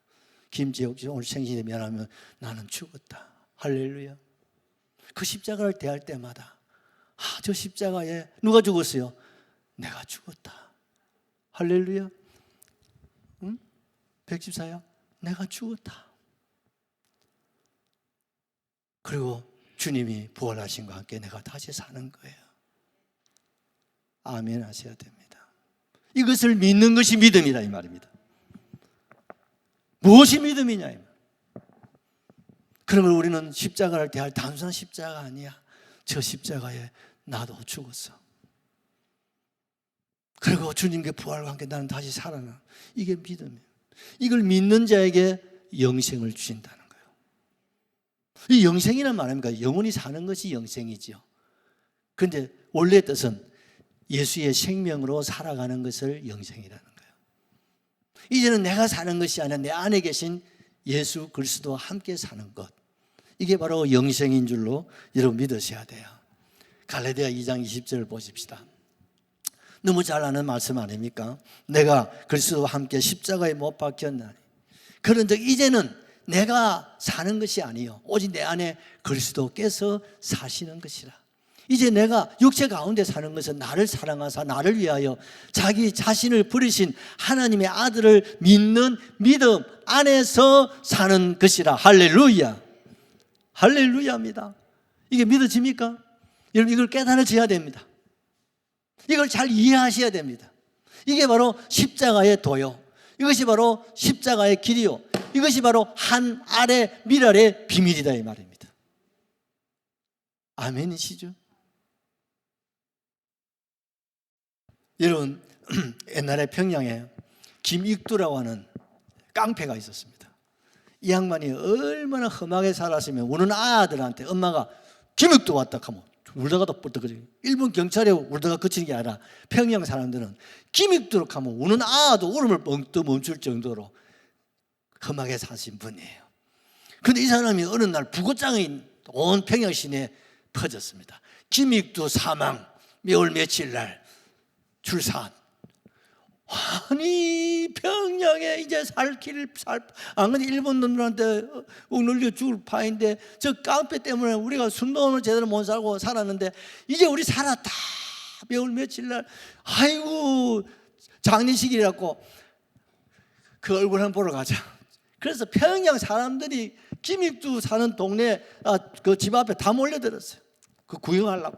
김재옥 씨 오늘 생신에 미안하면 나는 죽었다. 할렐루야. 그 십자가를 대할 때마다 저 십자가에 누가 죽었어요? 내가 죽었다. 할렐루야. 응? 백집사야, 내가 죽었다. 그리고 주님이 부활하신과 함께 내가 다시 사는 거예요. 아멘 하셔야 됩니다. 이것을 믿는 것이 믿음이다 이 말입니다. 무엇이 믿음이냐 이 말. 그러면 우리는 십자가를 대할 단순한 십자가 아니야. 저 십자가에 나도 죽었어. 그리고 주님께 부활과 함께 나는 다시 살아나. 이게 믿음이에요. 이걸 믿는 자에게 영생을 주신다는 거예요. 이 영생이란 말입니까? 영원히 사는 것이 영생이죠. 그런데 원래의 뜻은 예수의 생명으로 살아가는 것을 영생이라는 거예요. 이제는 내가 사는 것이 아니라 내 안에 계신 예수 그리스도와 함께 사는 것, 이게 바로 영생인 줄로 여러분 믿으셔야 돼요. 갈라디아 2장 20절을 보십시다. 너무 잘 아는 말씀 아닙니까? 내가 그리스도와 함께 십자가에 못 박혔나니 그런즉 이제는 내가 사는 것이 아니요 오직 내 안에 그리스도께서 사시는 것이라. 이제 내가 육체 가운데 사는 것은 나를 사랑하사 나를 위하여 자기 자신을 버리신 하나님의 아들을 믿는 믿음 안에서 사는 것이라. 할렐루야. 할렐루야입니다. 이게 믿어집니까? 여러분 이걸 깨달아져야 됩니다. 이걸 잘 이해하셔야 됩니다. 이게 바로 십자가의 도요, 이것이 바로 십자가의 길이요, 이것이 바로 한 알의 밀알의 비밀이다 이 말입니다. 아멘이시죠? 여러분, 옛날에 평양에 김익두라고 하는 깡패가 있었습니다. 이 양반이 얼마나 험하게 살았으면 우는 아들한테 엄마가 김익두 왔다 하면 울다가도 뻘떡거리고, 일본 경찰에 울다가 그치는 게 아니라 평양 사람들은 김익두로 하면 우는 아도 울음을 멈출 정도로 험하게 사신 분이에요. 그런데 이 사람이 어느 날 부고장이 온 평양 시내에 퍼졌습니다. 김익두 사망, 몇월 며칠 날 출산. 아니 평양에 이제 안 근데 일본 놈들한테 억눌려 죽을 파인데 저 깡패 때문에 우리가 순동을 제대로 못 살고 살았는데 이제 우리 살았다. 몇월 며칠 날 아이고 장례식이라고 그 얼굴 한번 보러 가자. 그래서 평양 사람들이 김익두 사는 동네 그 집 앞에 다 몰려들었어요. 그 구경하려고.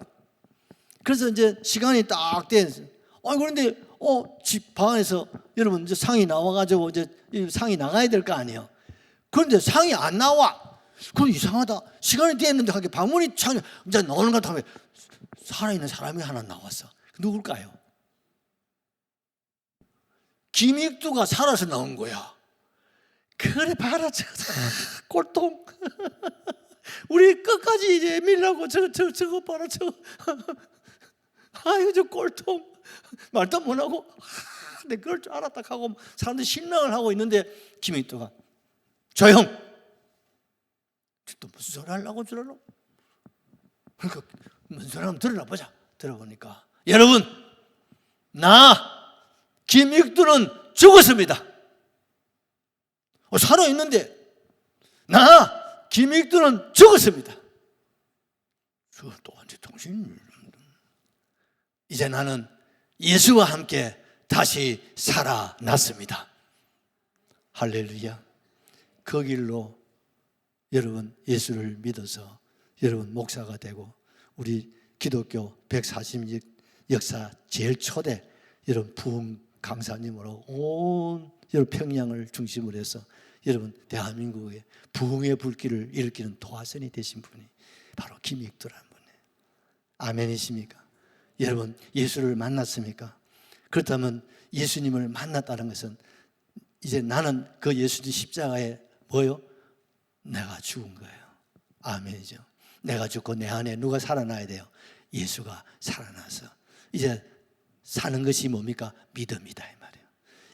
그래서 이제 시간이 딱 됐어요. 그런데 집 방 안에서 여러분 이제 상이 나와가지고 이제 상이 나가야 될 거 아니에요. 그런데 상이 안 나와. 그럼 이상하다. 시간이 됐는데 하게 방문이 창 이제 나오는 것 같으면 살아있는 사람이 하나 나왔어. 누굴까요? 김익두가 살아서 나온 거야. 그래 봐라 저 꼴통. 우리 끝까지 이제 밀라고 저거 봐라 저거. 아이고 저 꼴통. 말도 못하고 내 그럴 줄 알았다 하고 사람들이 신랑을 하고 있는데 김익두가 조용! 또 무슨 소리 하려고 저러노? 그러니까 무슨 소리 하면 들어보자. 들어보니까 여러분 나 김익두는 죽었습니다. 살아있는데 나 김익두는 죽었습니다. 또 언제 정신 이제 나는 예수와 함께 다시 살아났습니다. 할렐루야. 그 길로 여러분 예수를 믿어서 여러분 목사가 되고 우리 기독교 140년 역사 제일 초대 여러분 부흥 강사님으로 온 여러분 평양을 중심으로 해서 여러분 대한민국의 부흥의 불길을 일으키는 도화선이 되신 분이 바로 김익두라는 분이에요. 아멘이십니까? 여러분 예수를 만났습니까? 그렇다면 예수님을 만났다는 것은 이제 나는 그 예수님 십자가에 뭐요? 내가 죽은 거예요. 아멘이죠. 내가 죽고 내 안에 누가 살아나야 돼요? 예수가 살아나서 이제 사는 것이 뭡니까? 믿음이다 이 말이에요.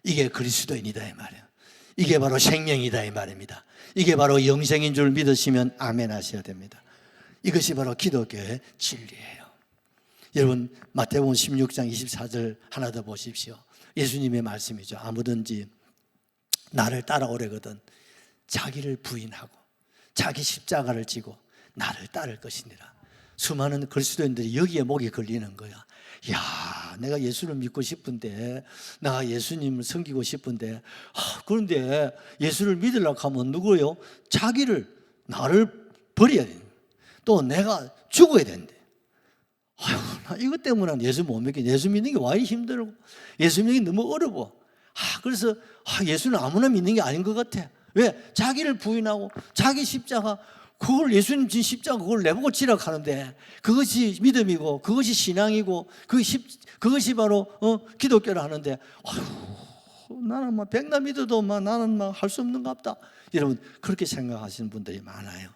이게 그리스도인이다 이 말이에요. 이게 바로 생명이다 이 말입니다. 이게 바로 영생인 줄 믿으시면 아멘 하셔야 됩니다. 이것이 바로 기독교의 진리예요. 여러분 마태복음 16장 24절 하나 더 보십시오. 예수님의 말씀이죠. 아무든지 나를 따라오려거든 자기를 부인하고 자기 십자가를 지고 나를 따를 것이니라. 수많은 그리스도인들이 여기에 목이 걸리는 거야. 야, 내가 예수를 믿고 싶은데 내가 예수님을 섬기고 싶은데 그런데 예수를 믿으려고 하면 누구요? 나를 버려야 돼. 또 내가 죽어야 된대. 아유, 나 이것 때문에 예수 못 믿게. 예수 믿는 게 와 힘들고 예수 믿는 게 너무 어려워. 그래서 예수는 아무나 믿는 게 아닌 것 같아. 왜? 자기를 부인하고 자기 십자가 그걸 예수님 진 십자가 그걸 내보고 지라고 하는데 그것이 믿음이고 그것이 신앙이고 그것이 바로 기독교를 하는데 나는 막 백나 믿어도 나는 할 수 없는 것 같다. 여러분 그렇게 생각하시는 분들이 많아요.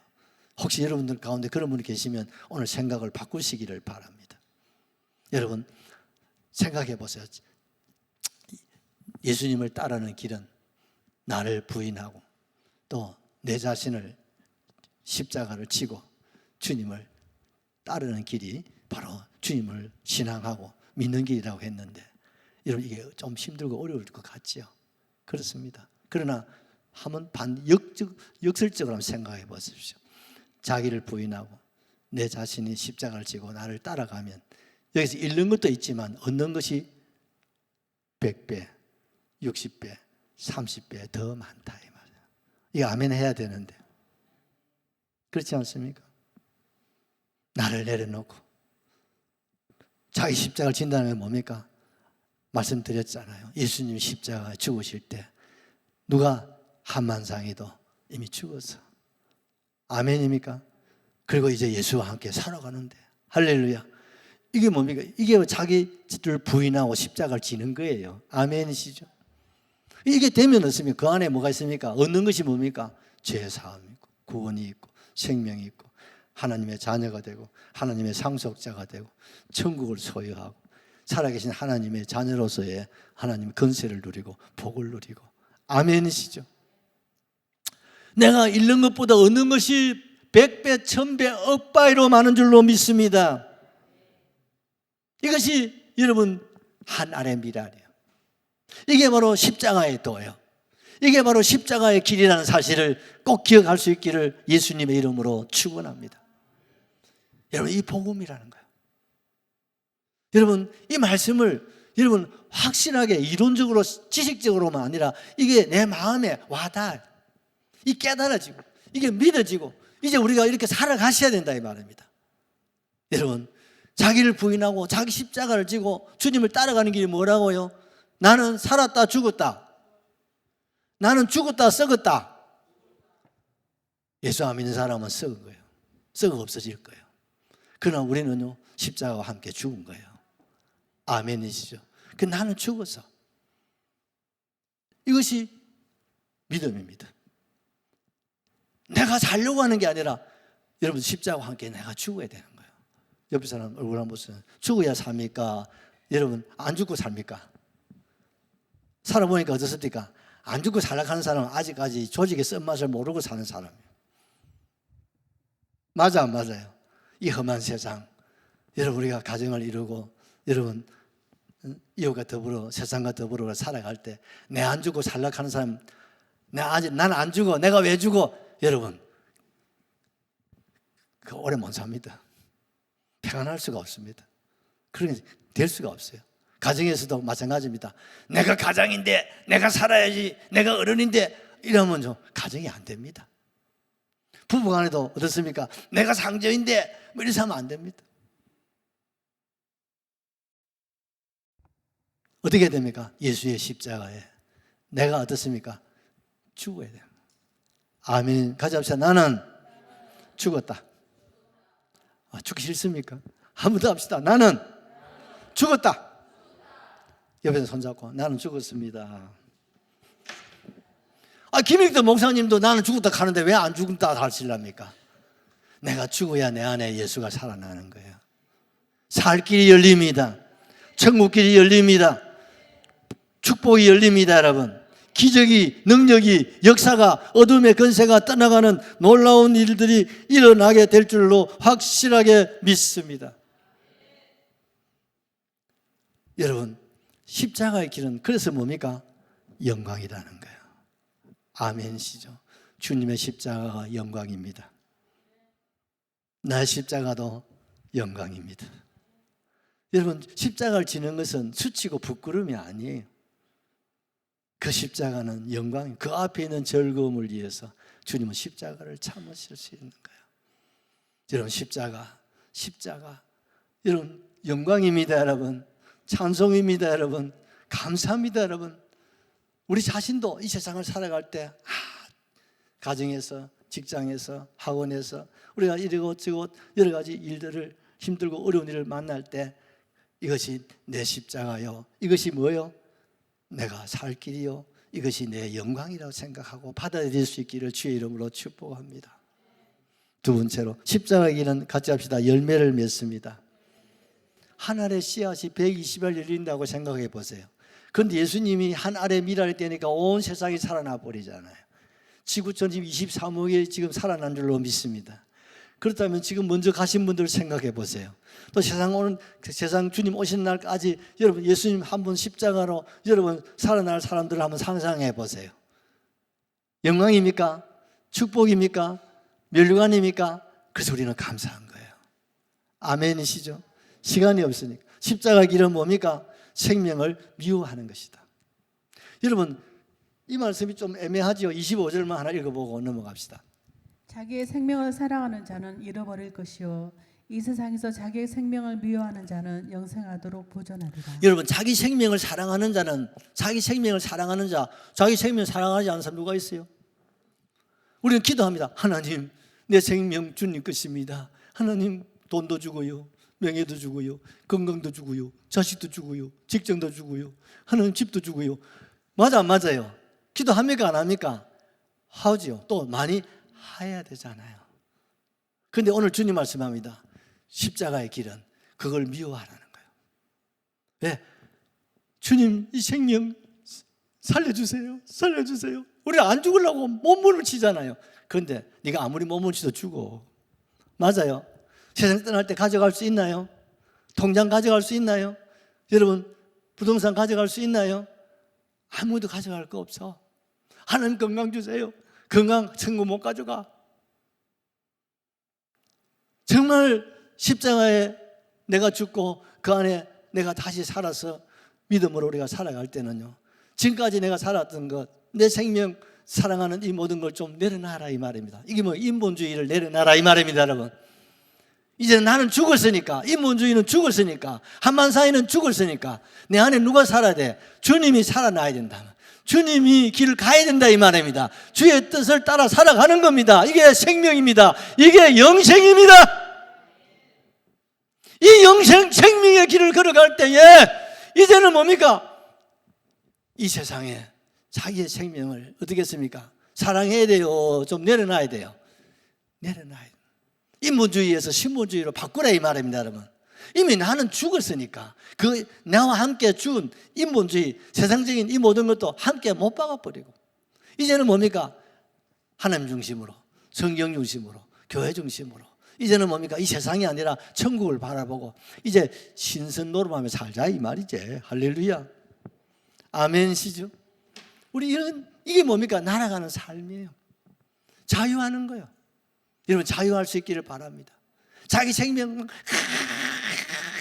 혹시 여러분들 가운데 그런 분이 계시면 오늘 생각을 바꾸시기를 바랍니다. 여러분 생각해 보세요. 예수님을 따르는 길은 나를 부인하고 또 내 자신을 십자가를 치고 주님을 따르는 길이 바로 주님을 신앙하고 믿는 길이라고 했는데 여러분 이게 좀 힘들고 어려울 것 같지요? 그렇습니다. 그러나 한번 역설적으로 한번 생각해 보십시오. 자기를 부인하고 내 자신이 십자가를 지고 나를 따라가면 여기서 잃는 것도 있지만 얻는 것이 100배, 60배, 30배 더 많다 이 말이에요. 이거 아멘 해야 되는데 그렇지 않습니까? 나를 내려놓고 자기 십자가를 진다는 게 뭡니까? 말씀드렸잖아요. 예수님 십자가 죽으실 때 누가 한만상이도 이미 죽었어. 아멘입니까? 그리고 이제 예수와 함께 살아가는데, 할렐루야. 이게 뭡니까? 이게 자기를 부인하고 십자가를 지는 거예요. 아멘이시죠? 이게 되면 어떻습니까? 그 안에 뭐가 있습니까? 얻는 것이 뭡니까? 죄사함이 있고 구원이 있고 생명이 있고 하나님의 자녀가 되고 하나님의 상속자가 되고 천국을 소유하고 살아계신 하나님의 자녀로서의 하나님의 권세를 누리고 복을 누리고. 아멘이시죠? 내가 잃는 것보다 얻는 것이 100배, 1000배, 억배로 많은 줄로 믿습니다. 이것이 여러분 한 알의 미랄이에요. 이게 바로 십자가의 도예요. 이게 바로 십자가의 길이라는 사실을 꼭 기억할 수 있기를 예수님의 이름으로 축원합니다. 여러분, 이 복음이라는 거예요. 여러분, 이 말씀을 여러분 확실하게 이론적으로 지식적으로만 아니라 이게 내 마음에 와닿아요. 이 깨달아지고 이게 믿어지고 이제 우리가 이렇게 살아가셔야 된다 이 말입니다. 여러분, 자기를 부인하고 자기 십자가를 지고 주님을 따라가는 길이 뭐라고요? 나는 살았다 죽었다. 나는 죽었다 썩었다. 예수 안 믿는 사람은 썩은 거예요. 썩어 없어질 거예요. 그러나 우리는요 십자가와 함께 죽은 거예요. 아멘이시죠? 그 나는 죽었어. 이것이 믿음입니다. 내가 살려고 하는 게 아니라 여러분 십자가와 함께 내가 죽어야 되는 거예요. 옆에 사람 얼굴 한번 보세요. 죽어야 삽니까? 여러분 안 죽고 삽니까? 살아보니까 어떻습니까? 안 죽고 살아가는 사람은 아직까지 조직의 쓴맛을 모르고 사는 사람이에요. 맞아 안 맞아요? 이 험한 세상, 여러분 우리가 가정을 이루고 여러분 이웃과 더불어 세상과 더불어 살아갈 때 내 안 죽고 살아가는 사람, 난 안 죽어, 내가 왜 죽어? 여러분 그 오래 못 삽니다. 평안할 수가 없습니다. 그러니 될 수가 없어요. 가정에서도 마찬가지입니다. 내가 가장인데 내가 살아야지, 내가 어른인데 이러면 좀 가정이 안 됩니다. 부부간에도 어떻습니까? 내가 상저인데 뭐 이렇게 하면 안 됩니다. 어떻게 됩니까? 예수의 십자가에 내가 어떻습니까? 죽어야 돼요. 아멘. 같이 합시다. 나는 죽었다. 죽기 싫습니까? 한 번 더 합시다. 나는 죽었다. 옆에서 손잡고 나는 죽었습니다. 김익도 목사님도 나는 죽었다 하는데 왜 안 죽었다 하실랍니까? 내가 죽어야 내 안에 예수가 살아나는 거예요. 살 길이 열립니다. 천국 길이 열립니다. 축복이 열립니다, 여러분. 기적이, 능력이, 역사가, 어둠의 권세가 떠나가는 놀라운 일들이 일어나게 될 줄로 확실하게 믿습니다. 여러분, 십자가의 길은 그래서 뭡니까? 영광이라는 거예요. 아멘이시죠? 주님의 십자가가 영광입니다. 나의 십자가도 영광입니다. 여러분, 십자가를 지는 것은 수치고 부끄러움이 아니에요. 그 십자가는 영광, 그 앞에 있는 즐거움을 위해서 주님은 십자가를 참으실 수 있는 거예요. 여러분, 십자가 여러분 영광입니다. 여러분 찬송입니다. 여러분 감사합니다. 여러분 우리 자신도 이 세상을 살아갈 때 가정에서, 직장에서, 학원에서 우리가 이것저것 여러 가지 일들을 힘들고 어려운 일을 만날 때 이것이 내 십자가요, 이것이 뭐요? 내가 살 길이요, 이것이 내 영광이라고 생각하고 받아들일 수 있기를 주의 이름으로 축복합니다. 두 번째로 십자가의 길은 같이 합시다. 열매를 맺습니다. 한 알의 씨앗이 120알 열린다고 생각해 보세요. 그런데 예수님이 한 알의 미랄이 되니까 온 세상이 살아나 버리잖아요. 지구촌 지금 23억이 지금 살아난 줄로 믿습니다. 그렇다면 지금 먼저 가신 분들 생각해 보세요. 또 세상 주님 오신 날까지 여러분 예수님 한 번 십자가로 여러분 살아날 사람들을 한번 상상해 보세요. 영광입니까? 축복입니까? 멸류관입니까? 그래서 우리는 감사한 거예요. 아멘이시죠? 시간이 없으니까. 십자가 길은 뭡니까? 생명을 미워하는 것이다. 여러분 이 말씀이 좀 애매하지요. 25절만 하나 읽어보고 넘어갑시다. 자기의 생명을 사랑하는 자는 잃어버릴 것이요 이 세상에서 자기의 생명을 미워하는 자는 영생하도록 보존하리라. 여러분 자기 생명을 사랑하는 자는 자기 생명을 사랑하는 자, 자기 생명을 사랑하지 않는 사람 누가 있어요? 우리는 기도합니다. 하나님 내 생명 주님 것입니다. 하나님 돈도 주고요, 명예도 주고요, 건강도 주고요, 자식도 주고요, 직장도 주고요, 하나님 집도 주고요. 맞아 안 맞아요? 기도합니까 안 합니까? 하지요. 또 많이 해야 되잖아요. 그런데 오늘 주님 말씀합니다. 십자가의 길은 그걸 미워하라는 거예요. 왜? 주님 이 생명 살려주세요, 살려주세요. 우리 안 죽으려고 몸부림을 치잖아요. 그런데 네가 아무리 몸부림 치도 죽어. 맞아요. 세상 떠날 때 가져갈 수 있나요? 통장 가져갈 수 있나요? 여러분 부동산 가져갈 수 있나요? 아무도 가져갈 거 없어. 하나님 건강 주세요. 건강 천국 못 가져가. 정말 십자가에 내가 죽고 그 안에 내가 다시 살아서 믿음으로 우리가 살아갈 때는요, 지금까지 내가 살았던 것, 내 생명 사랑하는 이 모든 걸 좀 내려놔라 이 말입니다. 이게 뭐 인본주의를 내려놔라 이 말입니다. 여러분 이제 나는 죽었으니까, 인본주의는 죽었으니까, 한만사회는 죽었으니까 내 안에 누가 살아야 돼? 주님이 살아나야 된다. 주님이 길을 가야 된다 이 말입니다. 주의 뜻을 따라 살아가는 겁니다. 이게 생명입니다. 이게 영생입니다. 이 영생 생명의 길을 걸어갈 때에 이제는 뭡니까? 이 세상에 자기의 생명을 어떻게 했습니까? 사랑해야 돼요. 좀 내려놔야 돼요. 내려놔야 돼요. 인본주의에서 신본주의로 바꾸라 이 말입니다. 여러분 이미 나는 죽었으니까 그 나와 함께 죽은 인본주의, 세상적인 이 모든 것도 함께 못 박아버리고 이제는 뭡니까? 하나님 중심으로, 성경 중심으로, 교회 중심으로 이제는 뭡니까? 이 세상이 아니라 천국을 바라보고 이제 신선 노름하며 살자 이 말이지. 할렐루야 아멘시죠. 우리 이게 뭡니까? 날아가는 삶이에요. 자유하는 거예요. 여러분 자유할 수 있기를 바랍니다. 자기 생명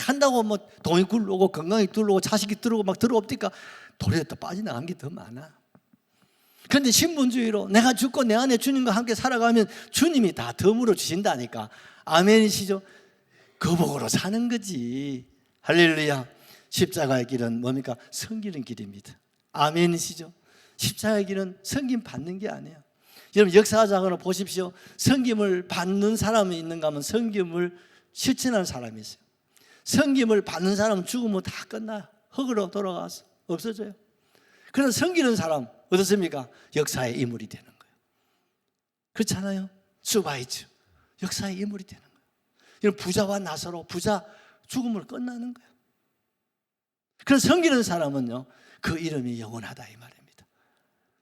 한다고 뭐 돈이 굴러오고 건강이 들어오고 자식이 들어오고 막 들어옵니까? 도리어 또 빠져나간 게 더 많아. 그런데 신분주의로 내가 죽고 내 안에 주님과 함께 살아가면 주님이 다 덤으로 주신다니까. 아멘이시죠? 그 복으로 사는 거지. 할렐루야. 십자가의 길은 뭡니까? 섬기는 길입니다. 아멘이시죠? 십자가의 길은 섬김 받는 게 아니에요. 여러분 역사적으로 보십시오. 섬김을 받는 사람이 있는가 하면 섬김을 실천하는 사람이 있어요. 섬김을 받는 사람은 죽으면 다 끝나요. 흙으로 돌아가서 없어져요. 그래서 섬기는 사람 어떻습니까? 역사의 인물이 되는 거예요. 그렇잖아요. 수바이츠 역사의 인물이 되는 거예요. 이런 부자와 나사로 부자 죽음을 끝나는 거예요. 그래서 섬기는 사람은요 그 이름이 영원하다 이 말입니다.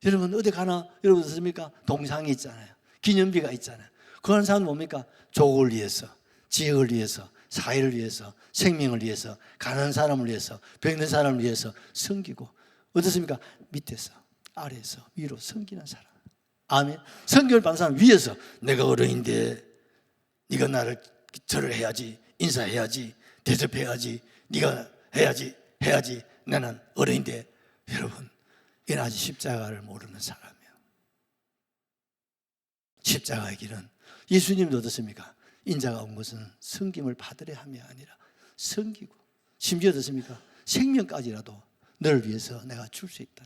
여러분 어디 가나 여러분 어떻습니까? 동상이 있잖아요. 기념비가 있잖아요. 그런 사람은 뭡니까? 족을 위해서, 지역을 위해서, 사회를 위해서, 생명을 위해서, 가난한 사람을 위해서, 병든 사람을 위해서 섬기고 어떻습니까? 밑에서 아래에서 위로 섬기는 사람. 아멘. 섬김을 받는 사람 위에서 내가 어른인데 네가 나를 절을 해야지, 인사해야지, 대접해야지, 네가 해야지 나는 어른인데. 여러분 이는 아직 십자가를 모르는 사람이에요. 십자가의 길은 예수님도 어떻습니까? 인자가 온 것은 섬김을 받으려 함이 아니라 섬기고 심지어 어떻습니까? 생명까지라도 너를 위해서 내가 줄 수 있다.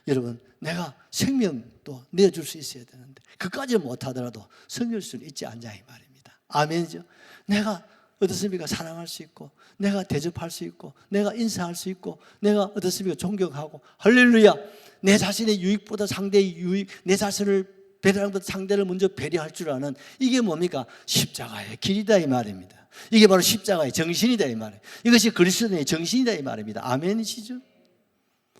여러분 내가 생명도 내줄 수 있어야 되는데 그까지 못하더라도 섬길 수는 있지 않냐 이 말입니다. 아멘이죠. 내가 어떻습니까? 사랑할 수 있고 내가 대접할 수 있고 내가 인사할 수 있고 내가 어떻습니까? 존경하고 할렐루야. 내 자신의 유익보다 상대의 유익, 내 자신을 배려하는 것보다 상대를 먼저 배려할 줄 아는 이게 뭡니까? 십자가의 길이다 이 말입니다. 이게 바로 십자가의 정신이다 이 말이에요. 이것이 그리스도의 정신이다 이 말입니다. 아멘이시죠?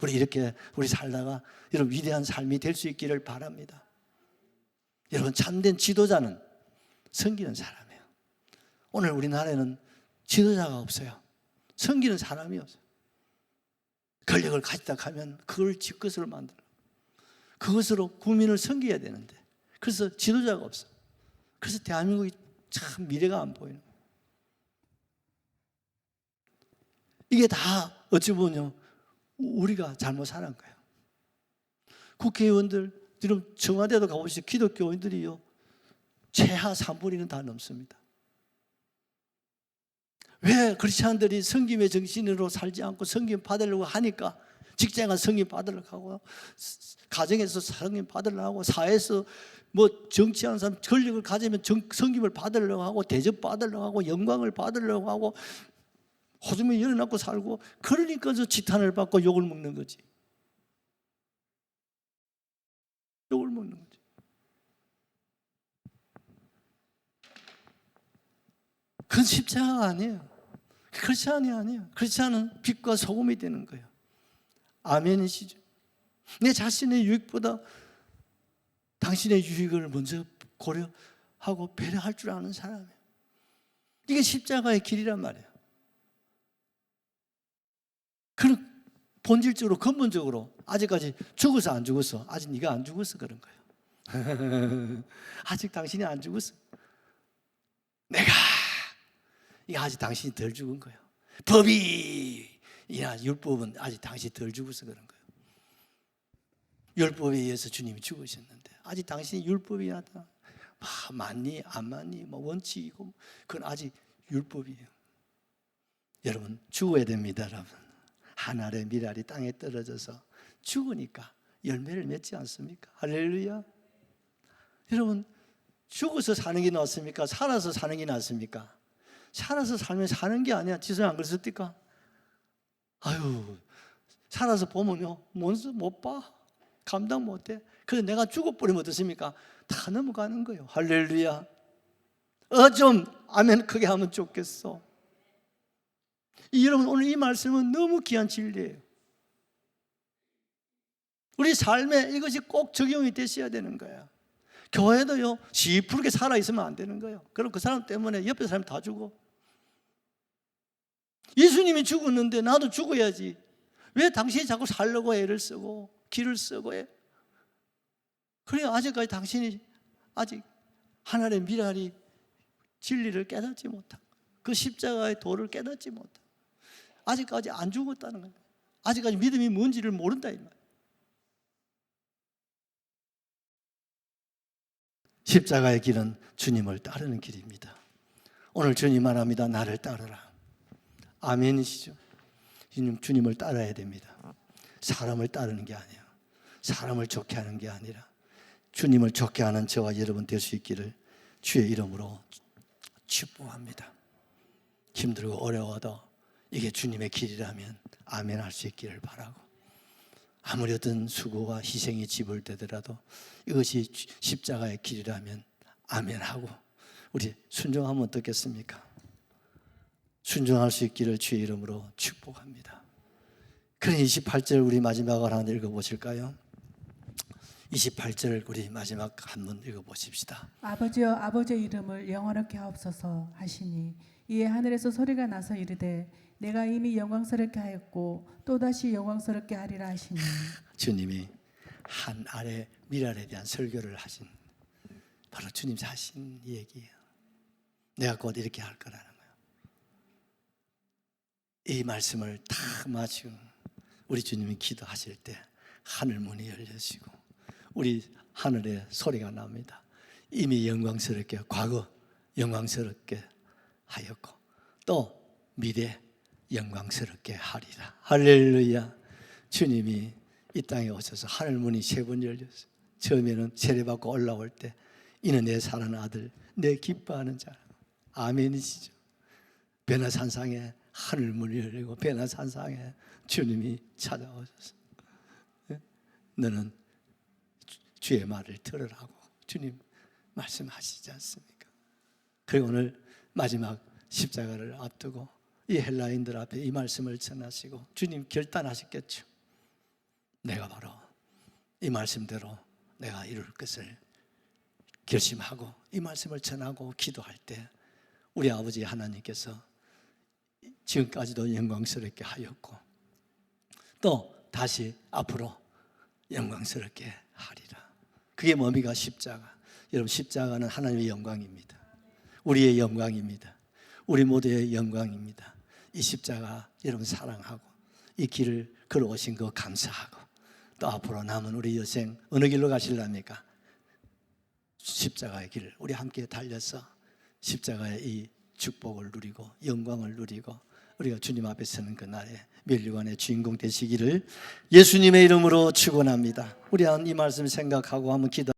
우리 이렇게 우리 살다가 여러분 위대한 삶이 될 수 있기를 바랍니다. 여러분 참된 지도자는 섬기는 사람이에요. 오늘 우리나라에는 지도자가 없어요. 섬기는 사람이 없어요. 권력을 가지다 가면 그걸 지 것으로 만들어. 그것으로 국민을 섬겨야 되는데 그래서 지도자가 없어. 그래서 대한민국이 참 미래가 안 보이는 거예요. 이게 다 어찌 보면 우리가 잘못 살은 거예요. 국회의원들, 여러분 청와대도 가보시죠. 기독교인들이요 최하 3분의 1은 다 넘습니다. 왜 크리스찬들이 섬김의 정신으로 살지 않고 섬김 받으려고 하니까 직장에서 승인 받으려고 하고, 가정에서 승인 받으려고 하고, 사회에서 뭐 정치하는 사람 권력을 가지면 성김을 받으려고 하고, 대접 받으려고 하고, 영광을 받으려고 하고, 호주머니 열어놓고 살고, 그러니까 저 지탄을 받고 욕을 먹는 거지. 욕을 먹는 거지. 그건 십자가가 아니에요. 크리스찬이 아니에요. 크리스찬은 빛과 소금이 되는 거예요. 아멘이시죠? 내 자신의 유익보다 당신의 유익을 먼저 고려하고 배려할 줄 아는 사람이에요. 이게 십자가의 길이란 말이에요. 그는 본질적으로 근본적으로 아직까지 죽어서 안 죽었어. 아직 네가 안 죽었어 그런 거예요. 아직 당신이 안 죽었어. 이거 아직 당신이 덜 죽은 거예요. 율법은 아직 당신이 덜 죽어서 그런 거예요. 율법에 의해서 주님이 죽으셨는데 아직 당신이 율법이 나타나 맞니 안 맞니 뭐 원칙이고 그건 아직 율법이에요. 여러분 죽어야 됩니다. 여러분 한 알의 밀알이 땅에 떨어져서 죽으니까 열매를 맺지 않습니까? 할렐루야. 여러분 죽어서 사는 게 낫습니까? 살아서 사는 게 낫습니까? 살아서 살면 사는 게 아니야. 지성 안 그랬습니까? 아유, 살아서 보면요, 못 봐. 감당 못 해. 그래서 내가 죽어버리면 어떻습니까? 다 넘어가는 거예요. 할렐루야. 좀 아멘 크게 하면 좋겠어. 여러분, 오늘 이 말씀은 너무 귀한 진리예요. 우리 삶에 이것이 꼭 적용이 되셔야 되는 거예요. 교회도요, 시푸르게 살아있으면 안 되는 거예요. 그럼 그 사람 때문에 옆에 사람이 다 죽어. 예수님이 죽었는데 나도 죽어야지. 왜 당신이 자꾸 살려고 애를 쓰고 기를 쓰고 해? 그래 아직까지 당신이 아직 하나님의 미랄이 진리를 깨닫지 못하고 그 십자가의 도를 깨닫지 못하고 아직까지 안 죽었다는 거예요. 아직까지 믿음이 뭔지를 모른다 이 말이에요. 십자가의 길은 주님을 따르는 길입니다. 오늘 주님 말합니다. 나를 따르라. 아멘이시죠? 주님을 따라야 됩니다. 사람을 따르는 게 아니에요. 사람을 좋게 하는 게 아니라 주님을 좋게 하는 저와 여러분 될 수 있기를 주의 이름으로 축복합니다. 힘들고 어려워도 이게 주님의 길이라면 아멘 할 수 있기를 바라고 아무리 어떤 수고와 희생이 지불되더라도 이것이 십자가의 길이라면 아멘하고 우리 순종하면 어떻겠습니까? 순종할 수 있기를 주의 이름으로 축복합니다. 그럼 28절 우리 마지막으로 하나 읽어보실까요? 28절 우리 마지막 한번 읽어보십시다. 아버지여 아버지의 이름을 영화롭게 하옵소서 하시니 이에 하늘에서 소리가 나서 이르되 내가 이미 영광스럽게 하였고 또다시 영광스럽게 하리라 하시니 주님이 한 알의 미랄에 대한 설교를 하신 바로 주님 자신 얘기예요. 내가 곧 이렇게 할 거라는 거예요. 이 말씀을 딱 마치고 우리 주님이 기도하실 때 하늘 문이 열려지고 우리 하늘에 소리가 납니다. 이미 영광스럽게 과거 영광스럽게 하였고 또 미래 영광스럽게 하리라. 할렐루야. 주님이 이 땅에 오셔서 하늘 문이 세 번 열렸어요. 처음에는 세례받고 올라올 때 이는 내 사랑하는 아들 내 기뻐하는 자. 아멘이시죠. 베나산상에 하늘 문이 열리고 베나산상에 주님이 찾아오셔서 너는 주의 말을 들으라고 주님 말씀하시지 않습니까? 그리고 오늘 마지막 십자가를 앞두고 이 헬라인들 앞에 이 말씀을 전하시고 주님 결단하셨겠죠. 내가 바로 이 말씀대로 내가 이룰 것을 결심하고 이 말씀을 전하고 기도할 때 우리 아버지 하나님께서 지금까지도 영광스럽게 하였고 또 다시 앞으로 영광스럽게 하리라. 그게 뭡니까? 십자가. 여러분 십자가는 하나님의 영광입니다. 우리의 영광입니다. 우리 모두의 영광입니다. 이 십자가 여러분 사랑하고 이 길을 걸어오신 거 감사하고 또 앞으로 남은 우리 여생 어느 길로 가실랍니까? 십자가의 길을 우리 함께 달려서 십자가의 이 축복을 누리고 영광을 누리고 우리가 주님 앞에 서는 그날에 면류관의 주인공 되시기를 예수님의 이름으로 축원합니다. 우리 한 이 말씀 생각하고 한번 기도